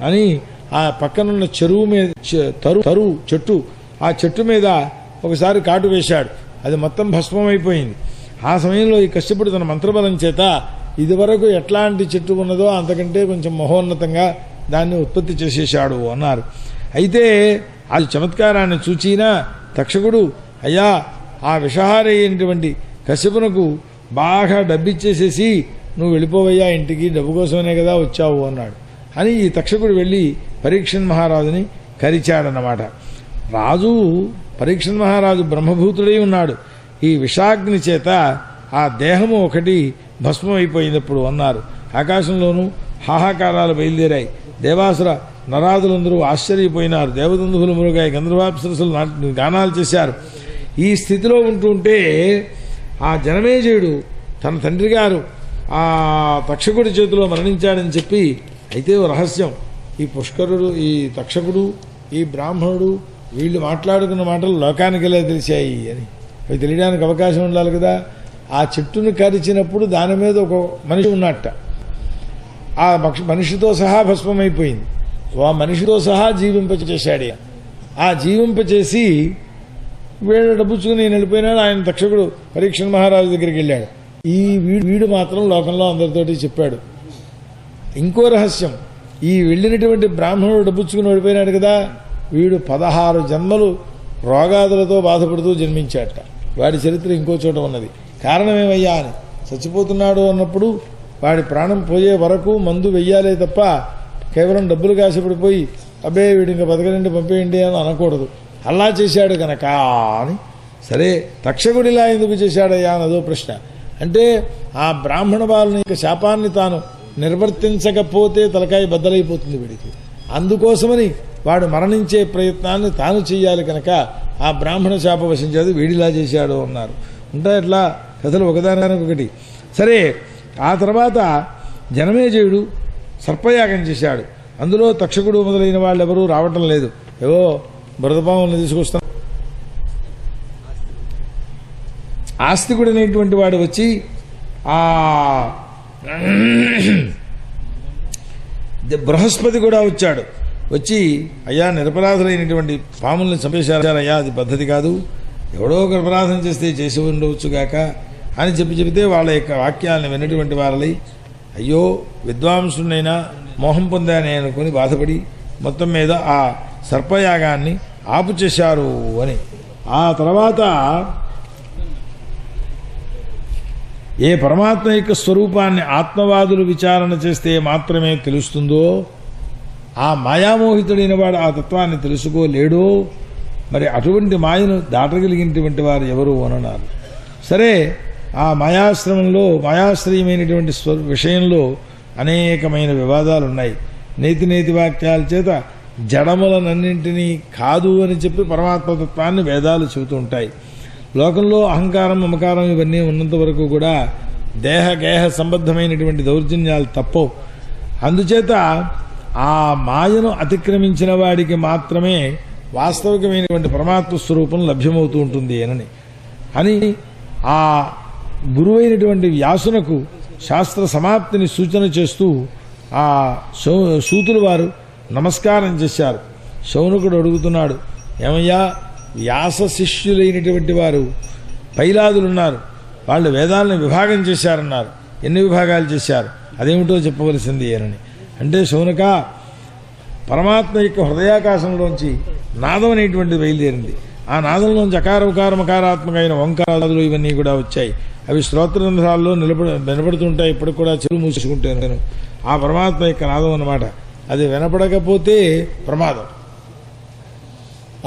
అని ఆ పక్కనున్న చెరువు మీద తరు చెట్టు, ఆ చెట్టు మీద ఒకసారి కాటు వేశాడు. అది మొత్తం భస్మమైపోయింది. ఆ సమయంలో ఈ కశ్యపుడు తన మంత్రబలం చేత ఇదివరకు ఎట్లాంటి చెట్టు ఉన్నదో అంతకంటే కొంచెం మహోన్నతంగా దాన్ని ఉత్పత్తి చేసేశాడు అన్నారు. అయితే ఆ చమత్కారాన్ని చూచినా తక్షకుడు అయ్యా ఆ విషహారి అయినటువంటి కశ్యపునకు బాగా డబ్బిచ్చేసేసి నువ్వు వెళ్ళిపోవయ్యా ఇంటికి, డబ్బు కోసమనే కదా వచ్చావు అన్నాడు అని ఈ తక్షకుడు వెళ్ళి పరీక్షణ్ మహారాజుని కరిచాడన్నమాట. రాజు పరీక్షణ్ మహారాజు బ్రహ్మభూతుడై ఉన్నాడు. ఈ విషాగ్ని చేత ఆ దేహము ఒకటి భస్మమైపోయినప్పుడు అన్నారు. ఆకాశంలోనూ హాహాకారాలు బయలుదేరాయి. దేవాసుర నరాదులందరూ ఆశ్చర్యపోయినారు. దేవదందువులు మురుగాయి, గంధర్వాప్సరసులు గానాలు చేశారు. ఈ స్థితిలో ఉంటుంటే ఆ జనమేజయుడు తన తండ్రి గారు ఆ తక్షకుడి చేతిలో మరణించాడని చెప్పి, అయితే ఓ రహస్యం, ఈ పుష్కరుడు, ఈ తక్షకుడు, ఈ బ్రాహ్మణుడు వీళ్ళు మాట్లాడుకున్న మాటలు లోకానికి ఎలా తెలిసాయి అని అవి తెలియడానికి అవకాశం ఉండాలి కదా. ఆ చెట్టును కరిచినప్పుడు దాని మీద ఒక మనిషి ఉన్నట్ట, ఆ మనిషితో సహా భస్మమైపోయింది. ఆ మనిషితో సహా జీవింపచేశాడు. ఆ జీవింపచేసి వీడు డబ్బుచ్చుకుని నేను వెళ్ళిపోయినాడు. ఆయన తక్షకుడు పరీక్షణ్ మహారాజు దగ్గరికి వెళ్ళాడు. ఈ వీడు మాత్రం లోకంలో అందరితోటి చెప్పాడు. ఇంకో రహస్యం, ఈ వెళ్ళినటువంటి బ్రాహ్మణుడు డబ్బుచ్చుకుని వెళ్ళిపోయినాడు కదా, వీడు 16 జన్మలు రోగాదులతో బాధపడుతూ జన్మించాట. వాడి చరిత్ర ఇంకో చోట ఉన్నది. కారణమేమయ్యా అని చచ్చిపోతున్నాడు అన్నప్పుడు వాడి ప్రాణం పోయే వరకు మందు వెయ్యాలే తప్ప కేవలం డబ్బులు కాసేపడిపోయి అబ్బే వీడి ఇంకా బతకనండి పంపేయండి అని అనకూడదు. అలా చేశాడు కనుక అని. సరే తక్షకుడిలా ఎందుకు చేశాడయ్యా అన్నదో ప్రశ్న. అంటే ఆ బ్రాహ్మణ బాలుని యొక్క శాపాన్ని తాను నిర్వర్తించకపోతే తలకాయ బద్దలైపోతుంది వీడికి. అందుకోసమని వాడు మరణించే ప్రయత్నాన్ని తాను చెయ్యాలి కనుక ఆ బ్రాహ్మణ శాపవశం చేసి వీడిలా చేశాడు అన్నారు. ఉంటాయి అట్లా కథలు ఒకదానికొకటి. సరే ఆ తర్వాత జనమేజయుడు సర్పయాగం చేశాడు. అందులో తక్షకుడు మొదలైన వాళ్ళు ఎవరూ రావటం లేదు. ఏవో బురదపాములను తీసుకొస్తాం. ఆస్తికుడు అనేటువంటి వాడు వచ్చి ఆ బృహస్పతి కూడా వచ్చాడు. వచ్చి అయ్యా నిరపరాధులైనటువంటి పాముల్ని చంపేశారయ్యా, అది పద్ధతి కాదు, ఎవడో ఒక అపరాధం చేస్తే చేసి ఉండవచ్చుగాక అని చెబితే వాళ్ళ యొక్క వాక్యాలను విన్నటువంటి వారలై అయ్యో విద్వాంసునైనా మోహం పొందానే అనుకుని బాధపడి మొత్తం మీద ఆ సర్పయాగాన్ని ఆపు చేశారు అని. ఆ తర్వాత ఏ పరమాత్మ యొక్క స్వరూపాన్ని ఆత్మవాదులు విచారణ చేస్తే మాత్రమే తెలుస్తుందో, ఆ మాయామోహితుడైన వాడు ఆ తత్వాన్ని తెలుసుకోలేడో, మరి అటువంటి మాయను దాటగలిగినటువంటి వారు ఎవరు అనన్నారు. సరే ఆ మాయాశ్రయమైనటువంటి విషయంలో అనేకమైన వివాదాలు ఉన్నాయి. నేతి వాక్యాల చేత జడములనన్నింటినీ కాదు అని చెప్పి పరమాత్మతత్వాన్ని వేదాలు చెబుతూ ఉంటాయి. లోకంలో అహంకారం మమకారం ఇవన్నీ ఉన్నంత వరకు కూడా దేహగేహ సంబద్ధమైనటువంటి దౌర్జన్యాలు తప్పవు. అందుచేత ఆ మాయను అతిక్రమించిన వాడికి మాత్రమే వాస్తవికమైనటువంటి పరమాత్మ స్వరూపం లభ్యమవుతూ ఉంటుంది అని ఆ గురువైనటువంటి వ్యాసునకు శాస్త్ర సమాప్తిని సూచన చేస్తూ ఆ సూతులు వారు నమస్కారం చేశారు. శౌనకుడు అడుగుతున్నాడు, ఏమయ్యా వ్యాస శిష్యులైనటువంటి వారు పైలాదులున్నారు, వాళ్ళు వేదాలను విభాగం చేశారన్నారు, ఎన్ని విభాగాలు చేశారు అదేమిటో చెప్పవలసింది అని. అంటే శౌనక, పరమాత్మ యొక్క హృదయాకాశంలోంచి నాదం అనేటువంటిది బయలుదేరింది. ఆ నాదంలోంచి అకార ఉకార మకారాత్మకమైన ఓంకారాదులు ఇవన్నీ కూడా వచ్చాయి. అవి శ్రోత్రరంధ్రాల్లో వినపడుతుంటాయి. ఇప్పటికి కూడా చెరువు మూసుకుంటాను. ఆ పరమాత్మ యొక్క నాదం అన్నమాట. అది వినపడకపోతే ప్రమాదం,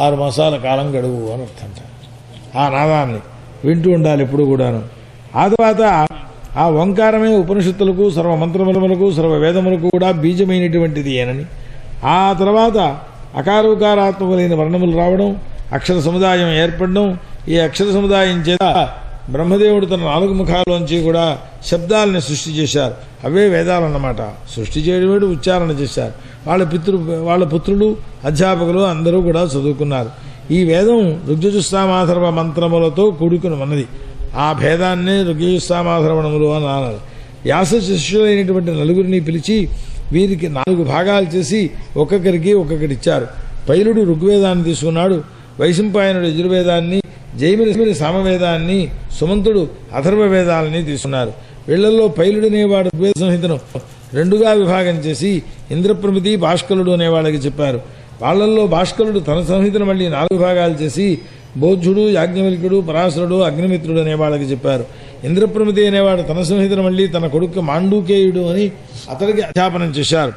6 మాసాల కాలం గడువు అని అర్థంట. ఆ నాదాన్ని వింటూ ఉండాలి ఎప్పుడు కూడాను. ఆ తర్వాత ఆ ఓంకారమే ఉపనిషత్తులకు సర్వమంత్రములకు సర్వవేదములకు కూడా బీజమైనటువంటిది ఏనని, ఆ తర్వాత అకారోకారాత్మకులైన వర్ణములు రావడం, అక్షర సముదాయం ఏర్పడడం, ఈ అక్షర సముదాయం చేత బ్రహ్మదేవుడు తన 4 ముఖాల్లోంచి కూడా శబ్దాలని సృష్టి చేశారు. అవే వేదాలన్నమాట. సృష్టి చేయడం ఉచ్చారణ చేశారు. వాళ్ళ పుత్రులు అధ్యాపకులు అందరూ కూడా చదువుకున్నారు. ఈ వేదం ఋగ్యజుస్సామాధర్వ మంత్రములతో కూడుకుని ఉన్నది. ఆ భేదాన్నే ఋగ్యజుస్సామాధర్వణములు అని అన్నారు. వ్యాస శిష్యులైనటువంటి 4 పిలిచి వీరికి 4 భాగాలు చేసి ఒక్కొక్కరికి ఇచ్చారు. పైలుడు ఋగ్వేదాన్ని తీసుకున్నాడు, వైశంపాయనుడు యజుర్వేదాన్ని, జైమిని సామవేదాన్ని, సుమంతుడు అథర్వ వేదాలని తీసుకున్నారు. వీళ్లలో పైలుడు అనేవాడు ఋగ్వేద సంహితను 2గా విభాగం చేసి ఇంద్రప్రమితి భాష్కలుడు అనేవాళ్ళకి చెప్పారు. వాళ్లల్లో భాష్కలుడు తన సంహితను మళ్ళీ 4 భాగాలు చేసి బోధ్యుడు, యాజ్ఞవల్క్యుడు, పరాశరుడు, అగ్నిమిత్రుడు అనేవాళ్ళకి చెప్పారు. ఇంద్రప్రమితి అనేవాడు తన సంహితను మళ్ళీ తన కొడుకు మాండూకేయుడు అని అతడికి అధ్యాపనం చేశారు.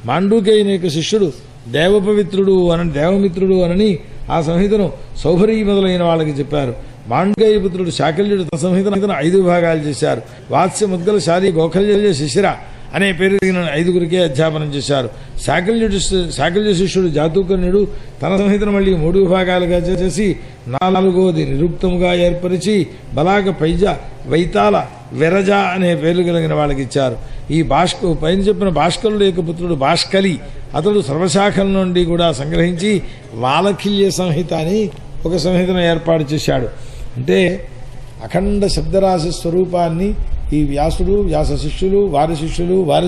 మాండూకేయుని యొక్క శిష్యుడు దేవమిత్రుడు అనని ఆ సంహితను సౌభరీ మొదలైన వాళ్ళకి చెప్పారు. మాండూకేయ పుత్రుడు శాకల్యుడు తన సంహితను 5 భాగాలు చేశారు. వాత్స్య, ముద్గల, శాలి, గోఖల్య, శిశిర అనే పేరు 5గురికే అధ్యాపనం చేశారు. శాకల్య శిష్యుడు జాతూకర్ణుడు తన సంహితను మళ్ళీ 3 విభాగాలుగా చేసి 4వది నిరుక్తముగా ఏర్పరిచి బలాగ, పైజ, వైతాల, విరజ అనే పేర్లు కలిగిన వాళ్ళకి ఇచ్చారు. ఈ పైన చెప్పిన భాష్కరుడు యొక్క పుత్రుడు భాష్కలి, అతడు సర్వశాఖల నుండి కూడా సంగ్రహించి వాలఖిల్య సంహిత అని ఒక సంహితను ఏర్పాటు చేశాడు. అంటే అఖండ శబ్దరాశి స్వరూపాన్ని ఈ వ్యాసుడు, వ్యాస శిష్యులు, వారి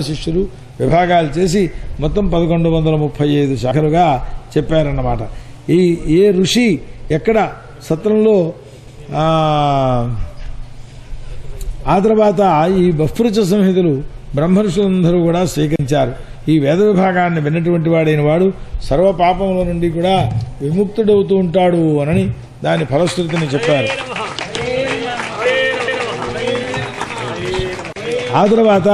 శిష్యులు విభాగాలు చేసి మొత్తం 1135 శాఖలుగా చెప్పారన్నమాట. ఏ ఋషి ఎక్కడ సత్రంలో ఆ తర్వాత ఈ బహ్పృచ సంహితలు బ్రహ్మర్షులందరూ కూడా స్వీకరించారు. ఈ వేద విభాగాన్ని విన్నటువంటి వాడైన వాడు సర్వ పాపముల నుండి కూడా విముక్తుడవుతూ ఉంటాడు అని దాని ఫలశ్రుతిని చెప్పారు. ఆ తర్వాత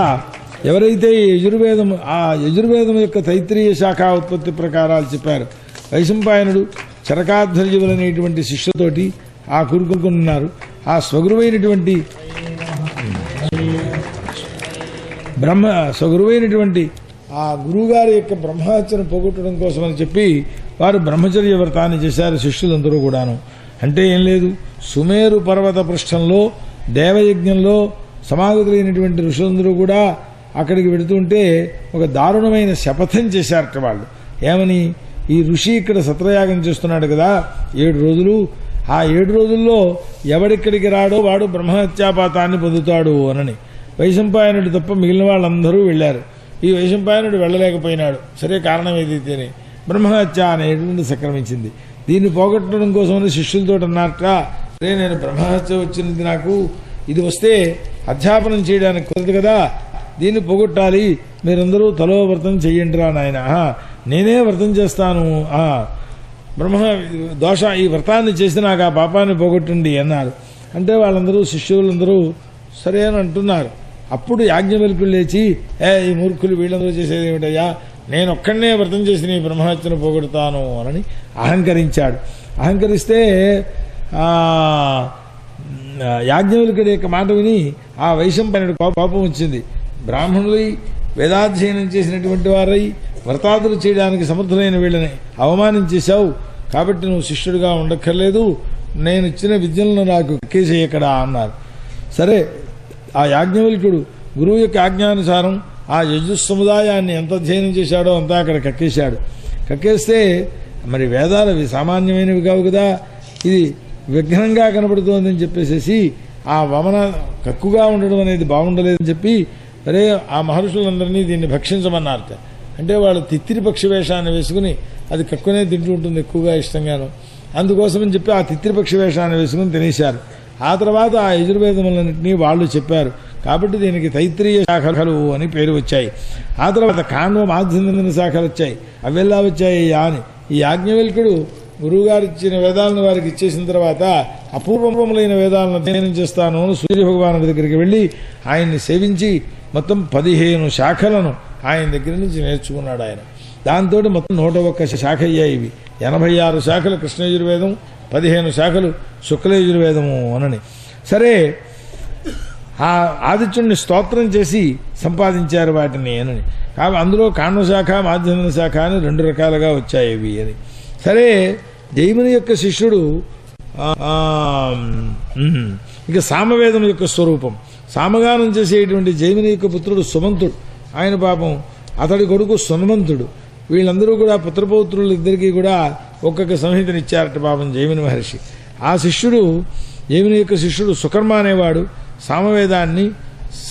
ఎవరైతే యజుర్వేదం యొక్క తైత్రీయ శాఖా ఉత్పత్తి ప్రకారాలు చెప్పారు, వైశంపాయనుడు చరకాధ్వర్యులనేటువంటి శిష్యుతోటి ఆ కూరుకున్నారు. ఆ స్వగురువైనటువంటి ఆ గురువుగారి యొక్క బ్రహ్మహత్యను పోగొట్టడం కోసమని చెప్పి వారు బ్రహ్మచర్య వ్రతాన్ని చేశారు శిష్యులందరూ కూడాను. అంటే ఏం లేదు, సుమేరు పర్వత పృష్ఠంలో దేవయజ్ఞంలో సమాగతులైనటువంటి ఋషులందరూ కూడా అక్కడికి వెడుతుంటే ఒక దారుణమైన శపథం చేశారట వాళ్ళు. ఏమని, ఈ ఋషి ఇక్కడ సత్రయాగం చేస్తున్నాడు కదా 7 రోజులు, ఆ 7 రోజుల్లో ఎవడిక్కడికి రాడో వాడు బ్రహ్మహత్యాపాతాన్ని పొందుతాడు అనని. వైశంపాయనుడు తప్ప మిగిలిన వాళ్ళందరూ వెళ్లారు. ఈ వైశంపాయనుడు వెళ్ళలేకపోయినాడు. సరే, కారణం ఏదైతేనే బ్రహ్మహత్య అనేటువంటి సంక్రమించింది. దీన్ని పోగొట్టడం కోసమని శిష్యులతో అన్నారట, రే నేను బ్రహ్మహత్య వచ్చింది, నాకు ఇది వస్తే అధ్యాపనం చేయడానికి కుదరదు కదా, దీన్ని పోగొట్టాలి, మీరందరూ తలో వ్రతం చెయ్యండి రా నాయన, నేనే వ్రతం చేస్తాను, ఈ వ్రతాన్ని చేసి నాకు ఆ పాపాన్ని పోగొట్టండి అన్నారు. అంటే వాళ్ళందరూ శిష్యులందరూ సరే అని అంటున్నారు. అప్పుడు యాజ్ఞవల్కులు లేచి, ఈ మూర్ఖులు వీళ్ళందరూ చేసేది ఏమిటయ్యా, నేను ఒక్కడనే వ్రతం చేసి నీ బ్రహ్మహత్యను పోగొడతాను అని అహంకరించాడు. అహంకరిస్తే యాజ్ఞవల్కుడి యొక్క మాట విని ఆ వైశంపాయనుడు కోపం వచ్చింది. బ్రాహ్మణులై వేదాధ్యయనం చేసినటువంటి వారై వ్రతాదులు చేయడానికి సమర్థులైన వీళ్ళని అవమానించేశావు, కాబట్టి నువ్వు శిష్యుడిగా ఉండక్కర్లేదు, నేను ఇచ్చిన విద్యలను నాకు ఎక్కేసేయకడా అన్నారు. సరే, ఆ యాజ్ఞవల్కుడు గురువు యొక్క ఆజ్ఞానుసారం ఆ యజుస్సముదాయాన్ని ఎంత అధ్యయనం చేశాడో అంతా అక్కడ కక్కేశాడు. కక్కేస్తే మరి వేదాలు అవి సామాన్యమైనవి కావు కదా, ఇది విఘ్నంగా కనబడుతోందని చెప్పేసి ఆ వమన కక్కుగా ఉండడం అనేది బాగుండలేదని చెప్పి సరే ఆ మహర్షులందరినీ దీన్ని భక్షించమన్నారట. అంటే వాళ్ళు తిత్తిరి పక్షి వేషాన్ని వేసుకుని, అది కక్కునే తింటూ ఉంటుంది ఎక్కువగా ఇష్టంగాను, అందుకోసమని చెప్పి ఆ తిత్తిరి పక్షి వేషాన్ని వేసుకుని తినేశారు. ఆ తర్వాత ఆ యజుర్వేదములన్నింటినీ వాళ్ళు చెప్పారు. కాబట్టి దీనికి తైత్రీయ శాఖలు అని పేరు వచ్చాయి. ఆ తర్వాత కాండవ మాధ్యందిన శాఖలు వచ్చాయి. అవెల్లా వచ్చాయి అని ఈ యాజ్ఞవల్కుడు గురువుగారు ఇచ్చిన వేదాలను వారికి ఇచ్చేసిన తర్వాత అపూర్వములైన వేదాలను అధ్యయనం చేస్తాను అని సూర్యభగవానుడి దగ్గరికి వెళ్ళి ఆయన్ని సేవించి మొత్తం 15 శాఖలను ఆయన దగ్గర నుంచి నేర్చుకున్నాడు ఆయన. దాంతో మొత్తం 101 శాఖ అయ్యాయి. ఇవి 86 శాఖలు కృష్ణయజుర్వేదం, 15 శాఖలు శుక్లయజుర్వేదము అనని. సరే, ఆ ఆదిత్యుడిని స్తోత్రం చేసి సంపాదించారు వాటిని అని. కాబట్టి అందులో కాండశాఖ మాధ్యమిక శాఖ అని 2 రకాలుగా వచ్చాయి ఇవి అని. సరే, జైమిని యొక్క శిష్యుడు ఇక సామవేదం యొక్క స్వరూపం. సామగానం చేసేటువంటి జైమిని యొక్క పుత్రుడు సుమంతుడు. ఆయన పాపం అతడి కొడుకు సున్మంతుడు. వీళ్ళందరూ కూడా పుత్రపౌత్రులు ఇద్దరికీ కూడా ఒక్కొక్క సంహితనిచ్చారట పాపం జైమిని మహర్షి. ఆ శిష్యుడు, జైమిని యొక్క శిష్యుడు సుకర్మ అనేవాడు సామవేదాన్ని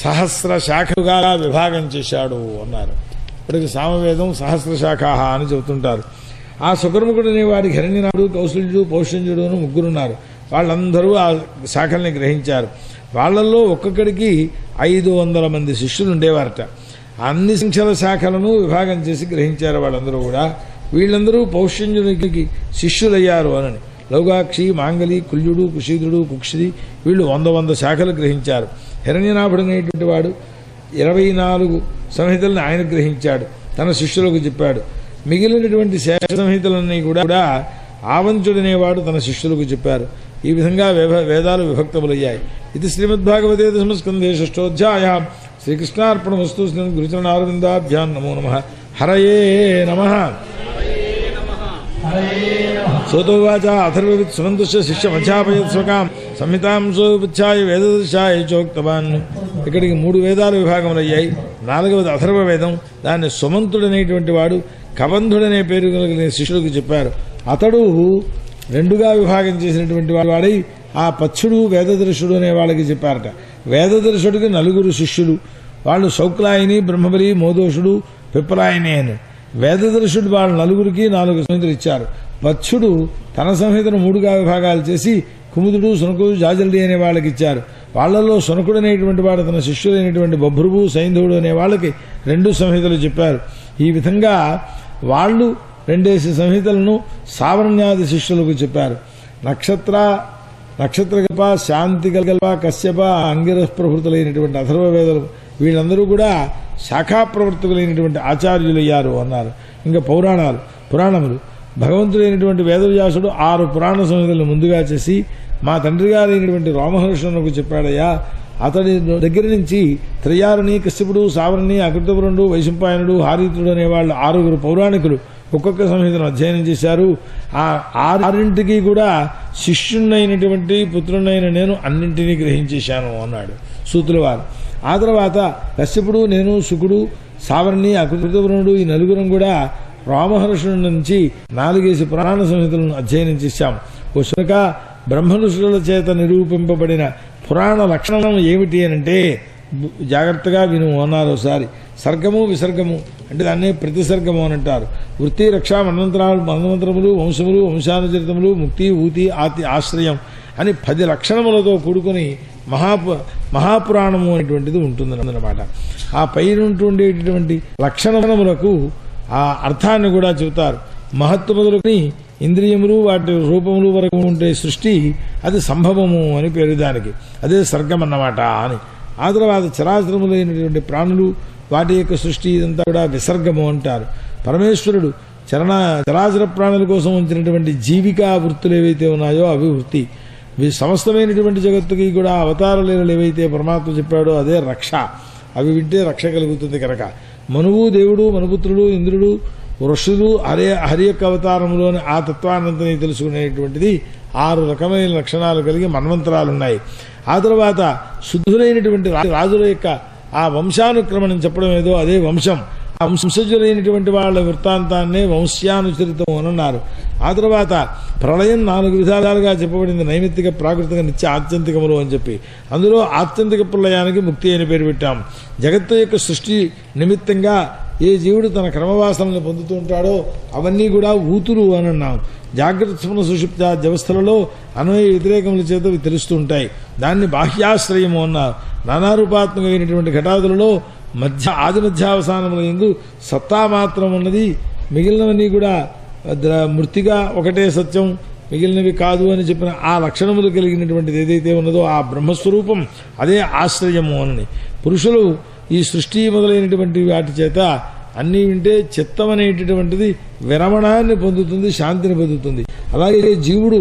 సహస్ర శాఖలుగా విభాగం చేశాడు అన్నారు. ఇప్పటికి సామవేదం సహస్ర శాఖాహ అని చెబుతుంటారు. ఆ సుకర్ముకుడు అనేవాడికి హిరణ్యనాథుడు, కౌశల్యుడు, పౌష్యంజుడు అని 3 ఉన్నారు. వాళ్ళందరూ ఆ శాఖల్ని గ్రహించారు. వాళ్ళల్లో ఒక్కొక్కడికి 500 మంది శిష్యులు ఉండేవారట. అన్ని సంఖ్యల శాఖలను విభాగం చేసి గ్రహించారు వాళ్ళందరూ కూడా. వీళ్ళందరూ పౌష్యంజునికి శిష్యులయ్యారు అని. లౌగాక్షి, మాంగలి, కుల్యుడు, కుశీదుడు, కుక్షిది వీళ్ళు 100 శాఖలు గ్రహించారు. హిరణ్యనాభుడు అనేటువంటి వాడు 24 సంహితలను ఆయన గ్రహించాడు, తన శిష్యులకు చెప్పాడు. మిగిలినటువంటి శేష సంహితలన్నీ కూడా ఆవంచుడనేవాడు తన శిష్యులకు చెప్పారు. ఈ విధంగా వేదాలు విభక్తములయ్యాయి. ఇది శ్రీమద్భాగవతే దశమస్కంధే 6వ శ్రీకృష్ణార్పణమస్తు. గురుచరణారవిందాభ్యాం నమో నమః. హరయే నమః. సోతోవాచ అథర్వవిత్ సుమంతుష్య శిష్యమధ్యాపయత్ స్వకాం సంహితాం సోపచ్ఛాయ వేదదర్శాయ చోక్తవాన్. ఇక్కడికి 3 వేదాలు విభాగములయ్యాయి. 4వది అథర్వ వేదం. దాన్ని సుమంతుడనేటువంటి వాడు కబంధుడనే పేరు కలిగిన శిష్యులకు చెప్పారు. అతడు 2గా విభాగం చేసినటువంటి వాడై ఆ పచ్చుడు వేదదర్శుడు అనే వాళ్ళకి చెప్పారట. వేదదర్శుడికి 4 శిష్యులు. వాళ్ళు శౌక్లాయని, బ్రహ్మబలి, మోదోషుడు, పిప్పలాయని అని. వేదదర్శుడు వాళ్ళ 4కి 4 సంహితలు ఇచ్చారు. పచ్చుడు తన సంహితను 3గా విభాగాలు చేసి కుముదుడు, సునకుడు, జాజల్డి అనే వాళ్ళకి ఇచ్చారు. వాళ్లలో సునకుడు అనేటువంటి వాడు తన శిష్యులైనటువంటి బభ్రువు, సైంధవుడు అనే వాళ్ళకి 2 సంహితలు చెప్పారు. ఈ విధంగా వాళ్ళు 2 సంహితలను సావర్ణ్యాది శిష్యులకు చెప్పారు. నక్షత్రకల్ప, శాంతికల్ప, కశ్యప, అంగిరస్ ప్రభృతులైనటువంటి అథర్వవేదలు వీళ్ళందరూ కూడా శాఖా ప్రవర్తకులైనటువంటి ఆచార్యులయ్యారు అన్నారు. ఇంకా పురాణములు భగవంతుడైనటువంటి వేదవ్యాసుడు 6 పురాణ సంహితలను ముందుగా చేసి మా తండ్రి గారైనటువంటి రామహర్షణకు చెప్పాడయ్యా. అతడి దగ్గర నుంచి త్రయారుని, కశ్యపుడు, సావరణి, అకృతపురుడు, వైశంపాయనుడు, హారీతుడు అనేవాళ్ళు 6 పౌరాణికులు ఒక్కొక్క సంహితను అధ్యయనం చేశారు. ఆ 6ంటికి కూడా శిష్యున్నైనటువంటి పుత్రునైన నేను అన్నింటినీ గ్రహించేశాను అన్నాడు సూతుల వారు. ఆ తర్వాత కశ్యపుడు, నేను, శుకుడు, సావరణి, అకృతపురుడు ఈ 4 కూడా రామహర్షుడి నుంచి 4 పురాణ సంహితలను అధ్యయనం చేశాం. ఓ శునక, బ్రహ్మఋషుల చేత నిరూపింపబడిన పురాణ లక్షణం ఏమిటి అనంటే జాగ్రత్తగా విను అన్నారు. ఒకసారి సర్గము, విసర్గము అంటే దాన్నే ప్రతిసర్గము అని అంటారు. వృత్తి, రక్ష, మన్వంతరములు, వంశములు, వంశానుచరితములు, ముక్తి, ఊతి, ఆశ్రయం అని 10 లక్షణములతో కూడుకుని మహాపురాణము అనేటువంటిది ఉంటుందన్నమాట. ఆ పైనుంటుండేటటువంటి లక్షణములకు ఆ అర్థాన్ని కూడా చెబుతారు. మహత్తు మొదలుకొని ఇంద్రియములు వాటి రూపములు వరకు ఉండే సృష్టి అది సంభవము అని పేరు దానికి. అదే సర్గం అన్నమాట అని. ఆ తర్వాత చరాచరములైనటువంటి ప్రాణులు వాటి యొక్క సృష్టి ఇదంతా కూడా విసర్గము అంటారు. పరమేశ్వరుడు చరాచర ప్రాణుల కోసం ఉంచినటువంటి జీవికా వృత్తులు ఏవైతే ఉన్నాయో అవి వృత్తి. సమస్తమైనటువంటి జగత్తుకి కూడా అవతార లీలలు ఏవైతే పరమాత్మ చెప్పాడో అదే రక్ష. అవి వింటే రక్ష కలుగుతుంది కనుక మనువు, దేవుడు, మనుపుత్రుడు, ఇంద్రుడు, ఋషులు హరి యొక్క అవతారములోని ఆ తత్వాన్నంతని తెలుసుకునేటువంటిది 6 రకమైన లక్షణాలు కలిగి మన్వంతరాలున్నాయి. ఆ తర్వాత శుద్ధులైనటువంటి రాజుల యొక్క ఆ వంశానుక్రమణం చెప్పడం ఏదో అదే వంశం. ఆ వంశజులైనటువంటి వాళ్ళ వృత్తాంతాన్నే వంశ్యానుచరితం అని అన్నారు. ఆ తర్వాత ప్రళయం 4 విధాలుగా చెప్పబడింది. నైమిత్తిక, ప్రాకృతిక, నిత్య, ఆత్యంతికములు అని చెప్పి అందులో ఆత్యంతిక ప్రళయానికి ముక్తి అని పేరు పెట్టాం. జగత్తు యొక్క సృష్టి నిమిత్తంగా ఏ జీవుడు తన క్రమవాసనలు పొందుతూ ఉంటాడో అవన్నీ కూడా ఊతులు అని అన్నాం. జాగ్రత్త స్వప్న సుషుప్త వ్యవస్థలలో అన్వయ వ్యతిరేకముల చేత తెలుస్తూ ఉంటాయి. దాన్ని బాహ్యాశ్రయము అన్నారు. నానారూపాత్మకమైనటువంటి ఘటాదులలో ఆది మధ్యావసానముల యందు సత్తా మాత్రం ఉన్నది. మిగిలినవన్నీ కూడా మృతిగా ఒకటే సత్యం, మిగిలినవి కాదు అని చెప్పిన ఆ లక్షణములు కలిగినటువంటిది ఏదైతే ఉన్నదో ఆ బ్రహ్మస్వరూపం అదే ఆశ్రయము అని. పురుషులు ఈ సృష్టి మొదలైనటువంటి వాటి చేత అన్నీ వింటే చిత్తం అనేటటువంటిది విరమణాన్ని పొందుతుంది, శాంతిని పొందుతుంది. అలాగే జీవుడు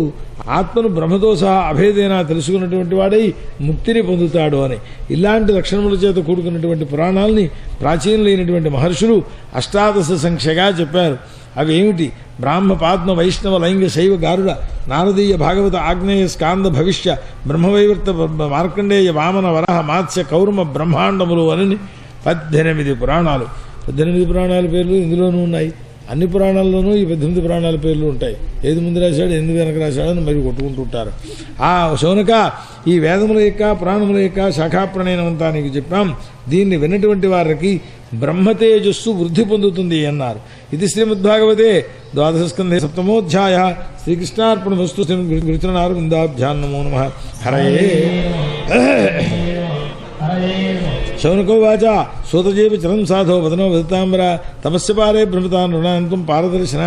ఆత్మను బ్రహ్మతో సహా అభేదేనా తెలుసుకున్నటువంటి వాడై ముక్తిని పొందుతాడు అని ఇలాంటి లక్షణముల చేత కూడుకున్నటువంటి పురాణాలని ప్రాచీనులైనటువంటి మహర్షులు అష్టాదశ సంఖ్యగా చెప్పారు. అవి ఏమిటి? బ్రాహ్మ పాద్మ వైష్ణవ లైంగ శైవ గారుడ నారదీయ భాగవత ఆగ్నేయ స్కాంద భవిష్య బ్రహ్మవైవర్త మార్కండేయ వామన వరహ మాత్స్య కౌర్మ బ్రహ్మాండములు అని 18 పురాణాలు. 18 పురాణాల పేర్లు ఇందులోనూ ఉన్నాయి. అన్ని పురాణాల్లోనూ ఈ 18 పురాణాల పేర్లు ఉంటాయి. ఏది ముందు రాశాడు, ఎందుకు వెనక రాశాడని మరి కొట్టుకుంటుంటారు. ఆ శౌనక, ఈ వేదముల యొక్క పురాణముల యొక్క శాఖాప్రణయనమంతా నీకు చెప్పాం. దీన్ని విన్నటువంటి వారికి బ్రహ్మతేజస్సు వృద్ధి పొందుతుంది అన్నారు. ఇది శ్రీమద్భాగవతే ద్వాదశ స్కంధే సప్తమోధ్యాయ. శ్రీకృష్ణార్పణమస్తు. గురుచరణారవిందాభ్యాం నమో నమః. హరయే శౌనకోవాచ సూతజేపి చరం సాధో వదనో వదతాంబర తమస్య పారే బ్రహ్మతాన్ రుణాంతం పారదర్శన.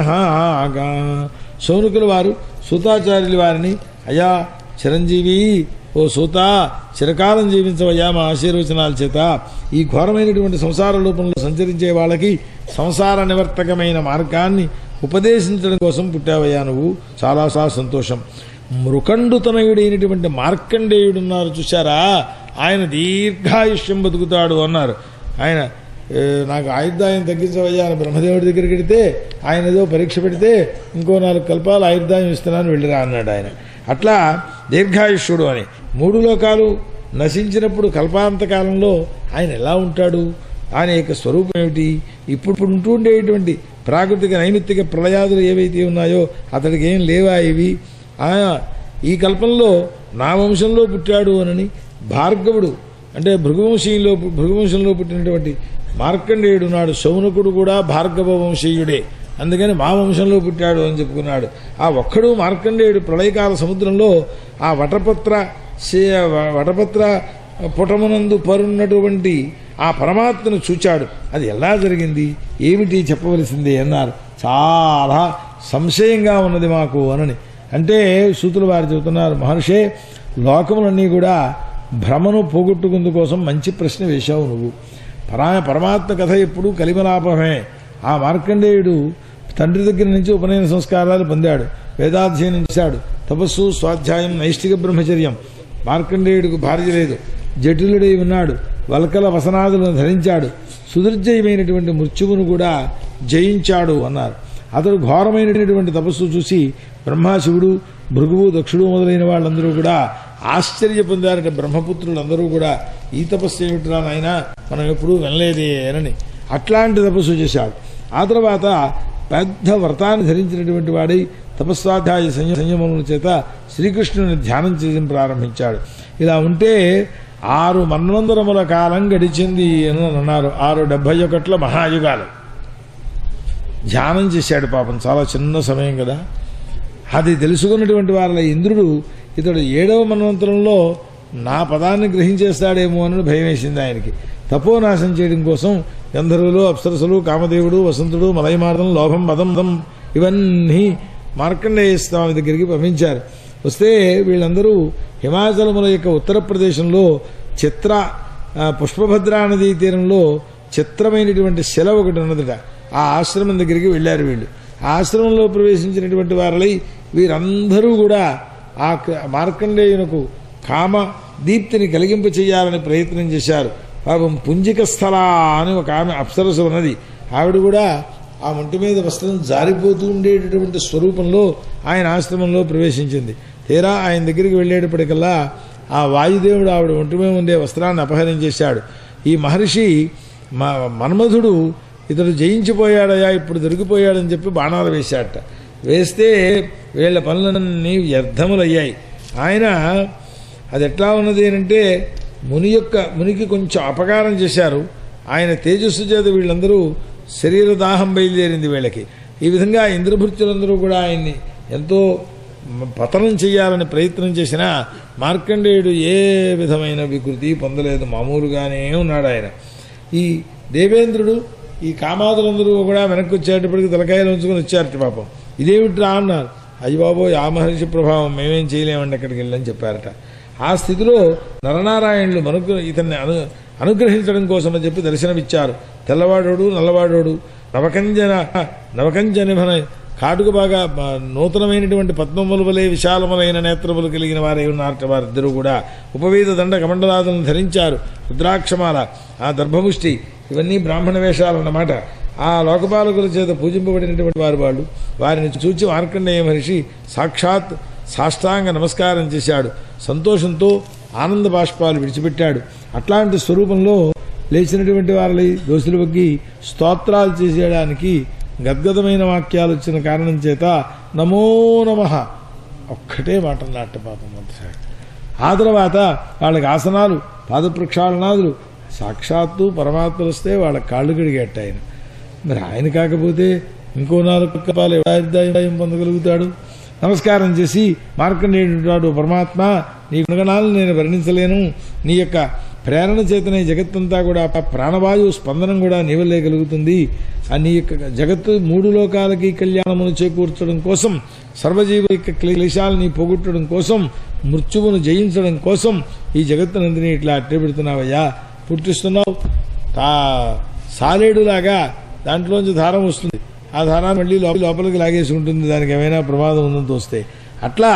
శౌనకుల వారు సూతాచార్యుల వారిని, అయ్యా చిరంజీవి, ఓ సూత, చిరకాలం జీవించవయ్యా మా ఆశీర్వచనాల చేత. ఈ ఘోరమైనటువంటి సంసార రూపంలో సంచరించే వాళ్ళకి సంసార నివర్తకమైన మార్గాన్ని ఉపదేశించడం కోసం పుట్టావయ్యా నువ్వు. చాలా సంతోషం. మృకండుతనయుడైనటువంటి మార్కండేయుడున్నారు చూశారా, ఆయన దీర్ఘాయుష్యం బతుకుతాడు అన్నారు. ఆయన నాకు ఆయుర్దాయం తగ్గించవయ్యా అని బ్రహ్మదేవుడి దగ్గరికి వెడితే ఆయన ఏదో పరీక్ష పెడితే ఇంకో 4 కల్పాలు ఆయుర్దాయం ఇస్తున్నాను వెళ్ళిరా అన్నాడు ఆయన. అట్లా దీర్ఘాయుష్యుడు అని 3 లోకాలు నశించినప్పుడు కల్పాంతకాలంలో ఆయన ఎలా ఉంటాడు, ఆయన యొక్క స్వరూపం ఏమిటి, ఇప్పుడు ఉంటూ ఉండేటువంటి ప్రాకృతిక నైమిత్తిక ప్రళయాదులు ఏవైతే ఉన్నాయో అతడికి ఏం లేవా ఇవి. ఈ కల్పంలో నా వంశంలో పుట్టాడు అనని భార్గవుడు అంటే భృగువంశంలో పుట్టినటువంటి మార్కండేయుడు నాడు. శౌనకుడు కూడా భార్గవ వంశీయుడే, అందుకని మా వంశంలో పుట్టాడు అని చెప్పుకున్నాడు. ఆ ఒక్కడు మార్కండేయుడు ప్రళయకాల సముద్రంలో ఆ వటపత్ర పుటమునందు పరున్నటువంటి ఆ పరమాత్మను చూచాడు. అది ఎలా జరిగింది, ఏమిటి చెప్పవలసింది అన్నారు. చాలా సంశయంగా ఉన్నది మాకు అనని. అంటే సూతుల వారు చెబుతున్నారు, మహర్షే, లోకములన్నీ కూడా భ్రమను పోగొట్టుకుందు కోసం మంచి ప్రశ్న వేశావు నువ్వు. పరమాత్మ కథ ఎప్పుడూ కలిమలాపమే. ఆ మార్కండేయుడు తండ్రి దగ్గర నుంచి ఉపనయన సంస్కారాలు పొందాడు, వేదాధ్యయనం చేశాడు, తపస్సు, స్వాధ్యాయం, నైష్ఠిక బ్రహ్మచర్యం. మార్కండేయుడికి భార్య లేదు, జటిలుడై ఉన్నాడు, వల్కల వసనాదులను ధరించాడు, సుదుర్జయమైనటువంటి మృత్యువును కూడా జయించాడు అన్నారు. అతడు ఘోరమైనటువంటి తపస్సు చూసి బ్రహ్మశివుడు, భృగువు, దక్షుడు మొదలైన వాళ్ళందరూ కూడా ఆశ్చర్య పొందారట. బ్రహ్మపుత్రులందరూ కూడా ఈ తపస్సు ఏమిటిరా నాయన, మనం ఎప్పుడూ వినలేదే అని అట్లాంటి తపస్సు చేశాడు. ఆ తర్వాత పెద్ద వ్రతాన్ని ధరించినటువంటి వాడై తపస్వాధ్యాయ సంయమముల చేత శ్రీకృష్ణుని ధ్యానం చేయడం ప్రారంభించాడు. ఇలా ఉంటే 6 మన్వంతరముల కాలం గడిచింది అని అన్నారు. 671 మహాయుగాలు ధ్యానం చేశాడు పాపం. చాలా చిన్న సమయం కదా. అది తెలుసుకున్నటువంటి వాళ్ళ ఇంద్రుడు ఇతడు 7వ మన్వంతరంలో నా పదాన్ని గ్రహించేస్తాడేమో అని భయం వేసింది ఆయనకి. తపోనాశం చేయడం కోసం గంధర్వులు, అప్సరసులు, కామదేవుడు, వసంతుడు, మలయమార్దం, లోభం, మదం ఇవన్నీ మార్కండేయ స్వామి దగ్గరికి పంపించారు. వస్తే వీళ్ళందరూ హిమాచలముల యొక్క ఉత్తరప్రదేశంలో పుష్పభద్రా నదీ తీరంలో చిత్రమైనటువంటి శిల ఒకటి ఉన్నదట. ఆ ఆశ్రమం దగ్గరికి వెళ్ళారు వీళ్ళు. ఆ ఆశ్రమంలో ప్రవేశించినటువంటి వారలై వీరందరూ కూడా ఆ మార్కండేయునకు కామ దీప్తిని కలిగింప చేయాలని ప్రయత్నం చేశారు. పాపం పుంజిక స్థల అని ఒక ఆమె అప్సరసు ఉన్నది. ఆవిడ కూడా ఆ ఒంటి మీద వస్త్రం జారిపోతూ ఉండేటటువంటి స్వరూపంలో ఆయన ఆశ్రమంలో ప్రవేశించింది. తీరా ఆయన దగ్గరికి వెళ్ళేటప్పటికల్లా ఆ వాయుదేవుడు ఆవిడ ఒంటి మీద ఉండే వస్త్రాన్ని అపహరించేశాడు. ఈ మహర్షి మన్మధుడు ఇతడు జయించిపోయాడయా, ఇప్పుడు దొరికిపోయాడని చెప్పి బాణాలు వేశాడట. వేస్తే వీళ్ళ పనులన్నీ వ్యర్థములయ్యాయి. ఆయన అది ఎట్లా ఉన్నది అంటే మునికి కొంచెం అపకారం చేశారు. ఆయన తేజస్సు చేత వీళ్ళందరూ శరీర దాహం బయలుదేరింది వీళ్ళకి. ఈ విధంగా ఇంద్రభృత్యులందరూ కూడా ఆయన్ని ఎంతో పతనం చేయాలని ప్రయత్నం చేసినా మార్కండేయుడు ఏ విధమైన వికృతి పొందలేదు, మామూలుగానే ఉన్నాడు ఆయన. ఈ దేవేంద్రుడు, ఈ కామాదులందరూ కూడా వెనక్కి వచ్చేటప్పటికి తలకాయలు ఉంచుకొని వచ్చారట. పాపం ఇదేమిట్రా అన్నారు. అయ్య బాబోయ్, ఆ మహర్షి ప్రభావం, మేమేం చేయలేమండి అక్కడికి వెళ్ళని చెప్పారట. ఆ స్థితిలో నరనారాయణులు మనకు ఇతన్ని అనుగ్రహించడం కోసం అని చెప్పి దర్శనమిచ్చారు. తెల్లవాడోడు, నల్లవాడోడు, నవకంజన కాటుక బాగా నూతనమైనటువంటి పద్మముల వలె విశాలములైన నేత్రములు కలిగిన వారై ఉన్నారట. వారిద్దరూ కూడా ఉపవేద దండ కమండలాదులను ధరించారు. రుద్రాక్షమాల, ఆ దర్భముష్టి, ఇవన్నీ బ్రాహ్మణ వేషాలు అన్నమాట. ఆ లోకపాలకుల చేత పూజింపబడినటువంటి వాళ్ళు వారిని చూచి మార్కండేయ మహర్షి సాక్షాత్ సాష్టాంగ నమస్కారం చేశాడు. సంతోషంతో ఆనంద బాష్పాలు విడిచిపెట్టాడు. అట్లాంటి స్వరూపంలో లేచినటువంటి వారి దోషులు వగ్గి స్తోత్రాలు చేసేయడానికి గద్గదమైన వాక్యాలు వచ్చిన కారణం చేత నమో నమః ఒక్కటే మాట నాట పాపం మొదటిసారి. ఆ తర్వాత వాళ్ళకి ఆసనాలు, పాదప్రక్షాళనాదులు, సాక్షాత్తు పరమాత్మలు వస్తే వాళ్ళ కాళ్ళు కడిగేట ఆయన. మరి ఆయన కాకపోతే ఇంకో 4 కపాలు ఆదాయం పొందగలుగుతాడు? నమస్కారం చేసి మార్కండేయుడు, పరమాత్మ నీ గుణగణాలను నేను వర్ణించలేను, నీ యొక్క ప్రేరణ చేతనే జగత్తంతా కూడా ప్రాణవాయువు స్పందనం కూడా నీ వల్లే కలుగుతుంది. నీ యొక్క జగత్తు 3 లోకాలకి కళ్యాణమును చేకూర్చడం కోసం, సర్వజీవుల యొక్క క్లేశాలని పోగొట్టడం కోసం, మృత్యువును జయించడం కోసం ఈ జగత్తునందిని ఇట్లా అట్టే పెడుతున్నావయ్యా, పుట్టిస్తున్నావు. సాలేడులాగా దాంట్లోంచి దారం వస్తుంది, ఆ దారాన్ని మళ్ళీ లోపలికి లాగేసి ఉంటుంది, దానికి ఏమైనా ప్రమాదం ఉందని తోస్తే. అట్లా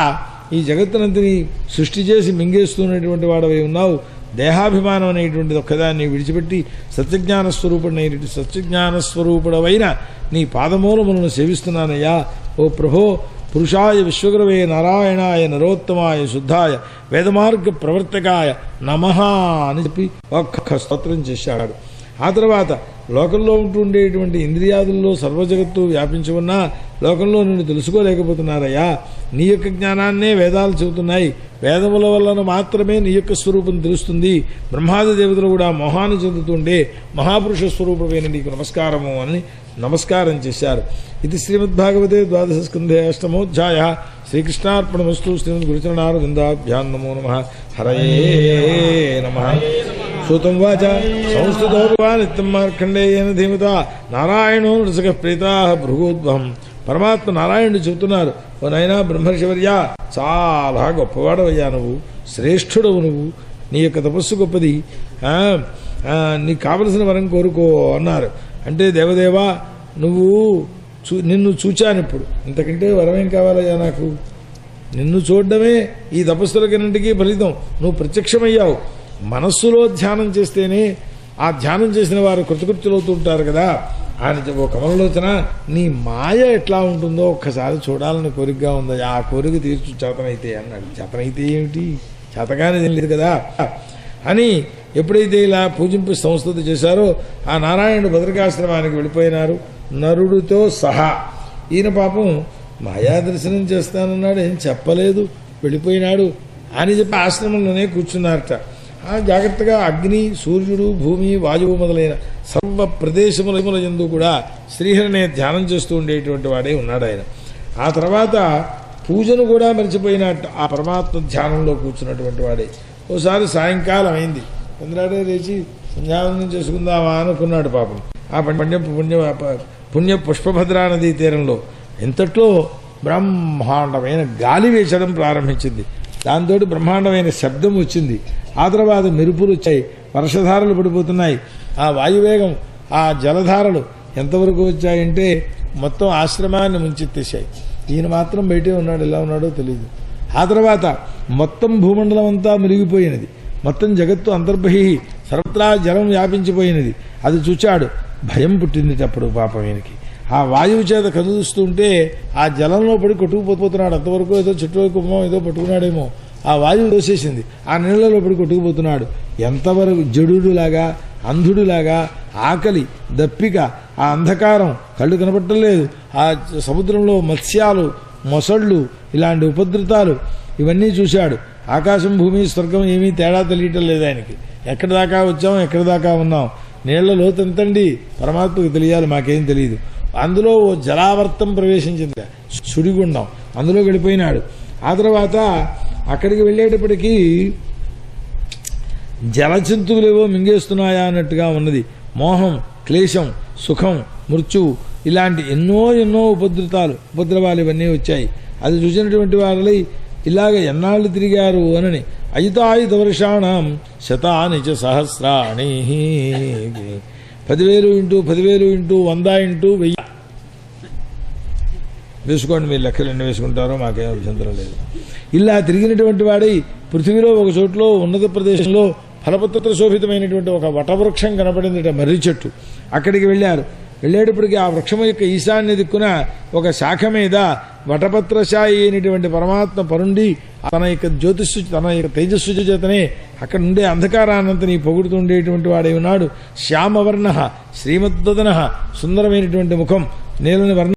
ఈ జగత్తునంతిని సృష్టి చేసి మింగేస్తున్నటువంటి వాడవై ఉన్నావు. దేహాభిమానం అనేటువంటిది ఒక్కదాన్ని విడిచిపెట్టి సత్యజ్ఞాన స్వరూపుడవైన నీ పాదమూలములను సేవిస్తున్నానయ్యా. ఓ ప్రభో, పురుషాయ విశ్వగురవే నారాయణాయ నరోత్తమాయ శుద్ధాయ వేదమార్గ ప్రవర్తకాయ నమః అని చెప్పి ఒక్క స్తోత్రం చేశాడు. ఆ తర్వాత లోకంలో ఉంటుండేటువంటి ఇంద్రియాదుల్లో సర్వజగత్తు వ్యాపించి ఉన్నా లోకంలో నిన్ను తెలుసుకోలేకపోతున్నారయ్యా. నీ యొక్క జ్ఞానాన్నే వేదాలు చెబుతున్నాయి. వేదముల వలన మాత్రమే నీ యొక్క స్వరూపం తెలుస్తుంది. బ్రహ్మాది దేవతలు కూడా మోహాన్ని చెందుతుండే మహాపురుష స్వరూపమైన నీకు నమస్కారము అని నమస్కారం చేశారు. ఇది శ్రీమద్భాగవతే ద్వాదశ స్కంధే అష్టమోధ్యాయ. శ్రీకృష్ణార్పణమస్తు. శ్రీమద్ గురుచరణారవిందాభ్యాం నమో నమః. హరయే నమః. సూతం వాచ సంస్థతో నిత్యం మార్కండేయేన ధీమత నారాయణో నృసక ప్రీతా భృగోద్భవం. పరమాత్మ నారాయణుడు చెబుతున్నారు, ఓ నాయనా బ్రహ్మర్షివర్య, చాలా గొప్పవాడవయ్యా, నువ్వు శ్రేష్ఠుడవు, నువ్వు నీ యొక్క తపస్సు గొప్పది, నీకు కావలసిన వరం కోరుకో అన్నారు. అంటే దేవదేవా, నువ్వు నిన్ను చూచాను, ఇప్పుడు ఇంతకంటే వరం ఏం కావాలయ్యా నాకు? నిన్ను చూడడమే ఈ తపస్సులకన్నింటికీ ఫలితం. నువ్వు ప్రత్యక్షమయ్యావు. మనస్సులో ధ్యానం చేస్తేనే ఆ ధ్యానం చేసిన వారు కృతకృత్యులవుతూ ఉంటారు కదా. ఆయన ఓ కమలలోచన, నీ మాయ ఎట్లా ఉంటుందో ఒక్కసారి చూడాలని కోరికగా ఉందా, ఆ కోరిక తీర్చు చేతనైతే అన్నాడు. చేతనైతే ఏమిటి, చేతగానే లేదు కదా అని ఎప్పుడైతే ఇలా పూజింపు సంస్థత చేశారో ఆ నారాయణుడు భద్రకాశ్రమానికి వెళ్ళిపోయినారు నరుడితో సహా. ఈయన పాపం మాయా దర్శనం చేస్తానన్నాడు, ఏం చెప్పలేదు, వెళ్ళిపోయినాడు అని చెప్పి ఆశ్రమంలోనే కూర్చున్నారట. జాగ్రత్తగా అగ్ని, సూర్యుడు, భూమి, వాయువు మొదలైన సర్వ ప్రదేశముల యందు కూడా శ్రీహరినే ధ్యానం చేస్తూ ఉండేటువంటి వాడే ఉన్నాడు ఆయన. ఆ తర్వాత పూజను కూడా మర్చిపోయినట్టు ఆ పరమాత్మ ధ్యానంలో కూర్చున్నటువంటి వాడే. ఓసారి సాయంకాలం అయింది, చంద్రాడే లేచి సంధ్యావందనం చేసుకుందామా అనుకున్నాడు పాపం. ఆ పుణ్య పుష్పభద్రా నదీ తీరంలో ఇంతట్లో బ్రహ్మాండమైన గాలి వేసడం ప్రారంభించింది. దాంతో బ్రహ్మాండమైన శబ్దం వచ్చింది. ఆ తర్వాత మెరుపులు వచ్చాయి, వర్షధారలు పడిపోతున్నాయి. ఆ వాయువేగం, ఆ జలధారలు ఎంతవరకు వచ్చాయంటే మొత్తం ఆశ్రమాన్ని ముంచెత్తేశాయి. ఈయన మాత్రం బయటే ఉన్నాడు, ఎలా ఉన్నాడో తెలియదు. ఆ తర్వాత మొత్తం భూమండలం అంతా మునిగిపోయినది, మొత్తం జగత్తు అంతర్బహి సర్వత్రా జలం వ్యాపించిపోయినది. అది చూచాడు, భయం పుట్టింది అప్పుడు పాపం ఈయనకి. ఆ వాయువు చేత కదులుస్తుంటే ఆ జలంలో పడి కొట్టుకుపోతున్నాడు. అంతవరకు ఏదో చెట్టు కుమ్మో ఏదో పట్టుకున్నాడేమో, ఆ వాయువు దోసేసింది, ఆ నీళ్లలో పడి కొట్టుకుపోతున్నాడు. ఎంతవరకు జడులాగా, అంధుడిలాగా, ఆకలి, దప్పిక, ఆ అంధకారం, కళ్ళు కనపట్టలేదు. ఆ సముద్రంలో మత్స్యాలు, మొసళ్ళు, ఇలాంటి ఉపద్రుతాలు ఇవన్నీ చూశాడు. ఆకాశం, భూమి, స్వర్గం ఏమీ తేడా తెలియటం లేదు ఆయనకి. ఎక్కడి దాకా వచ్చాం, ఎక్కడి దాకా ఉన్నాం, నీళ్ల లోతు ఎంతండి పరమాత్మకు తెలియాలి, మాకేం తెలియదు. అందులో ఓ జలావర్తం ప్రవేశించింది, సుడిగుండం, అందులో గడిపోయినాడు. ఆ తర్వాత అక్కడికి వెళ్ళేటప్పటికీ జలజంతువులేవో మింగేస్తున్నాయా అన్నట్టుగా ఉన్నది. మోహం, క్లేశం, సుఖం, మృత్యువు, ఇలాంటి ఎన్నో ఉపద్రవాలు ఇవన్నీ వచ్చాయి. అది చూసినటువంటి వాళ్ళని ఇలాగ ఎన్నాళ్ళు తిరిగారు అనని. అయుతాయుధ వర్షాణం శతాని చ సహస్రాణి, 10,000 ఇంటూ 10,000 ఇంటూ 100 ఇంటూ 1000, వేసుకోండి, మీరు లెక్కలు ఎన్ని వేసుకుంటారో మాకేం అభ్యంతరం లేదు. ఇలా తిరిగినటువంటి వాడై పృథివీలో ఒక చోట్లో ఉన్నత ప్రదేశంలో ఫలపత్ర శోభితమైనటువంటి ఒక వటవృక్షం కనపడింది, మర్రి చెట్టు. అక్కడికి వెళ్ళేటప్పటికి ఆ వృక్షం యొక్క ఈశాన్య దిక్కున ఒక శాఖ మీద వటపత్రశాయి అయినటువంటి పరమాత్మ పరుండి తన యొక్క జ్యోతిస్సు, తన యొక్క తేజస్సు చేతనే అక్కడ ఉండే అంధకారాన్నంతని పొగుడుతుండేటువంటి వాడై ఉన్నాడు. శ్యామవర్ణ శ్రీమద్వదన, సుందరమైనటువంటి ముఖం, నీలని వర్ణ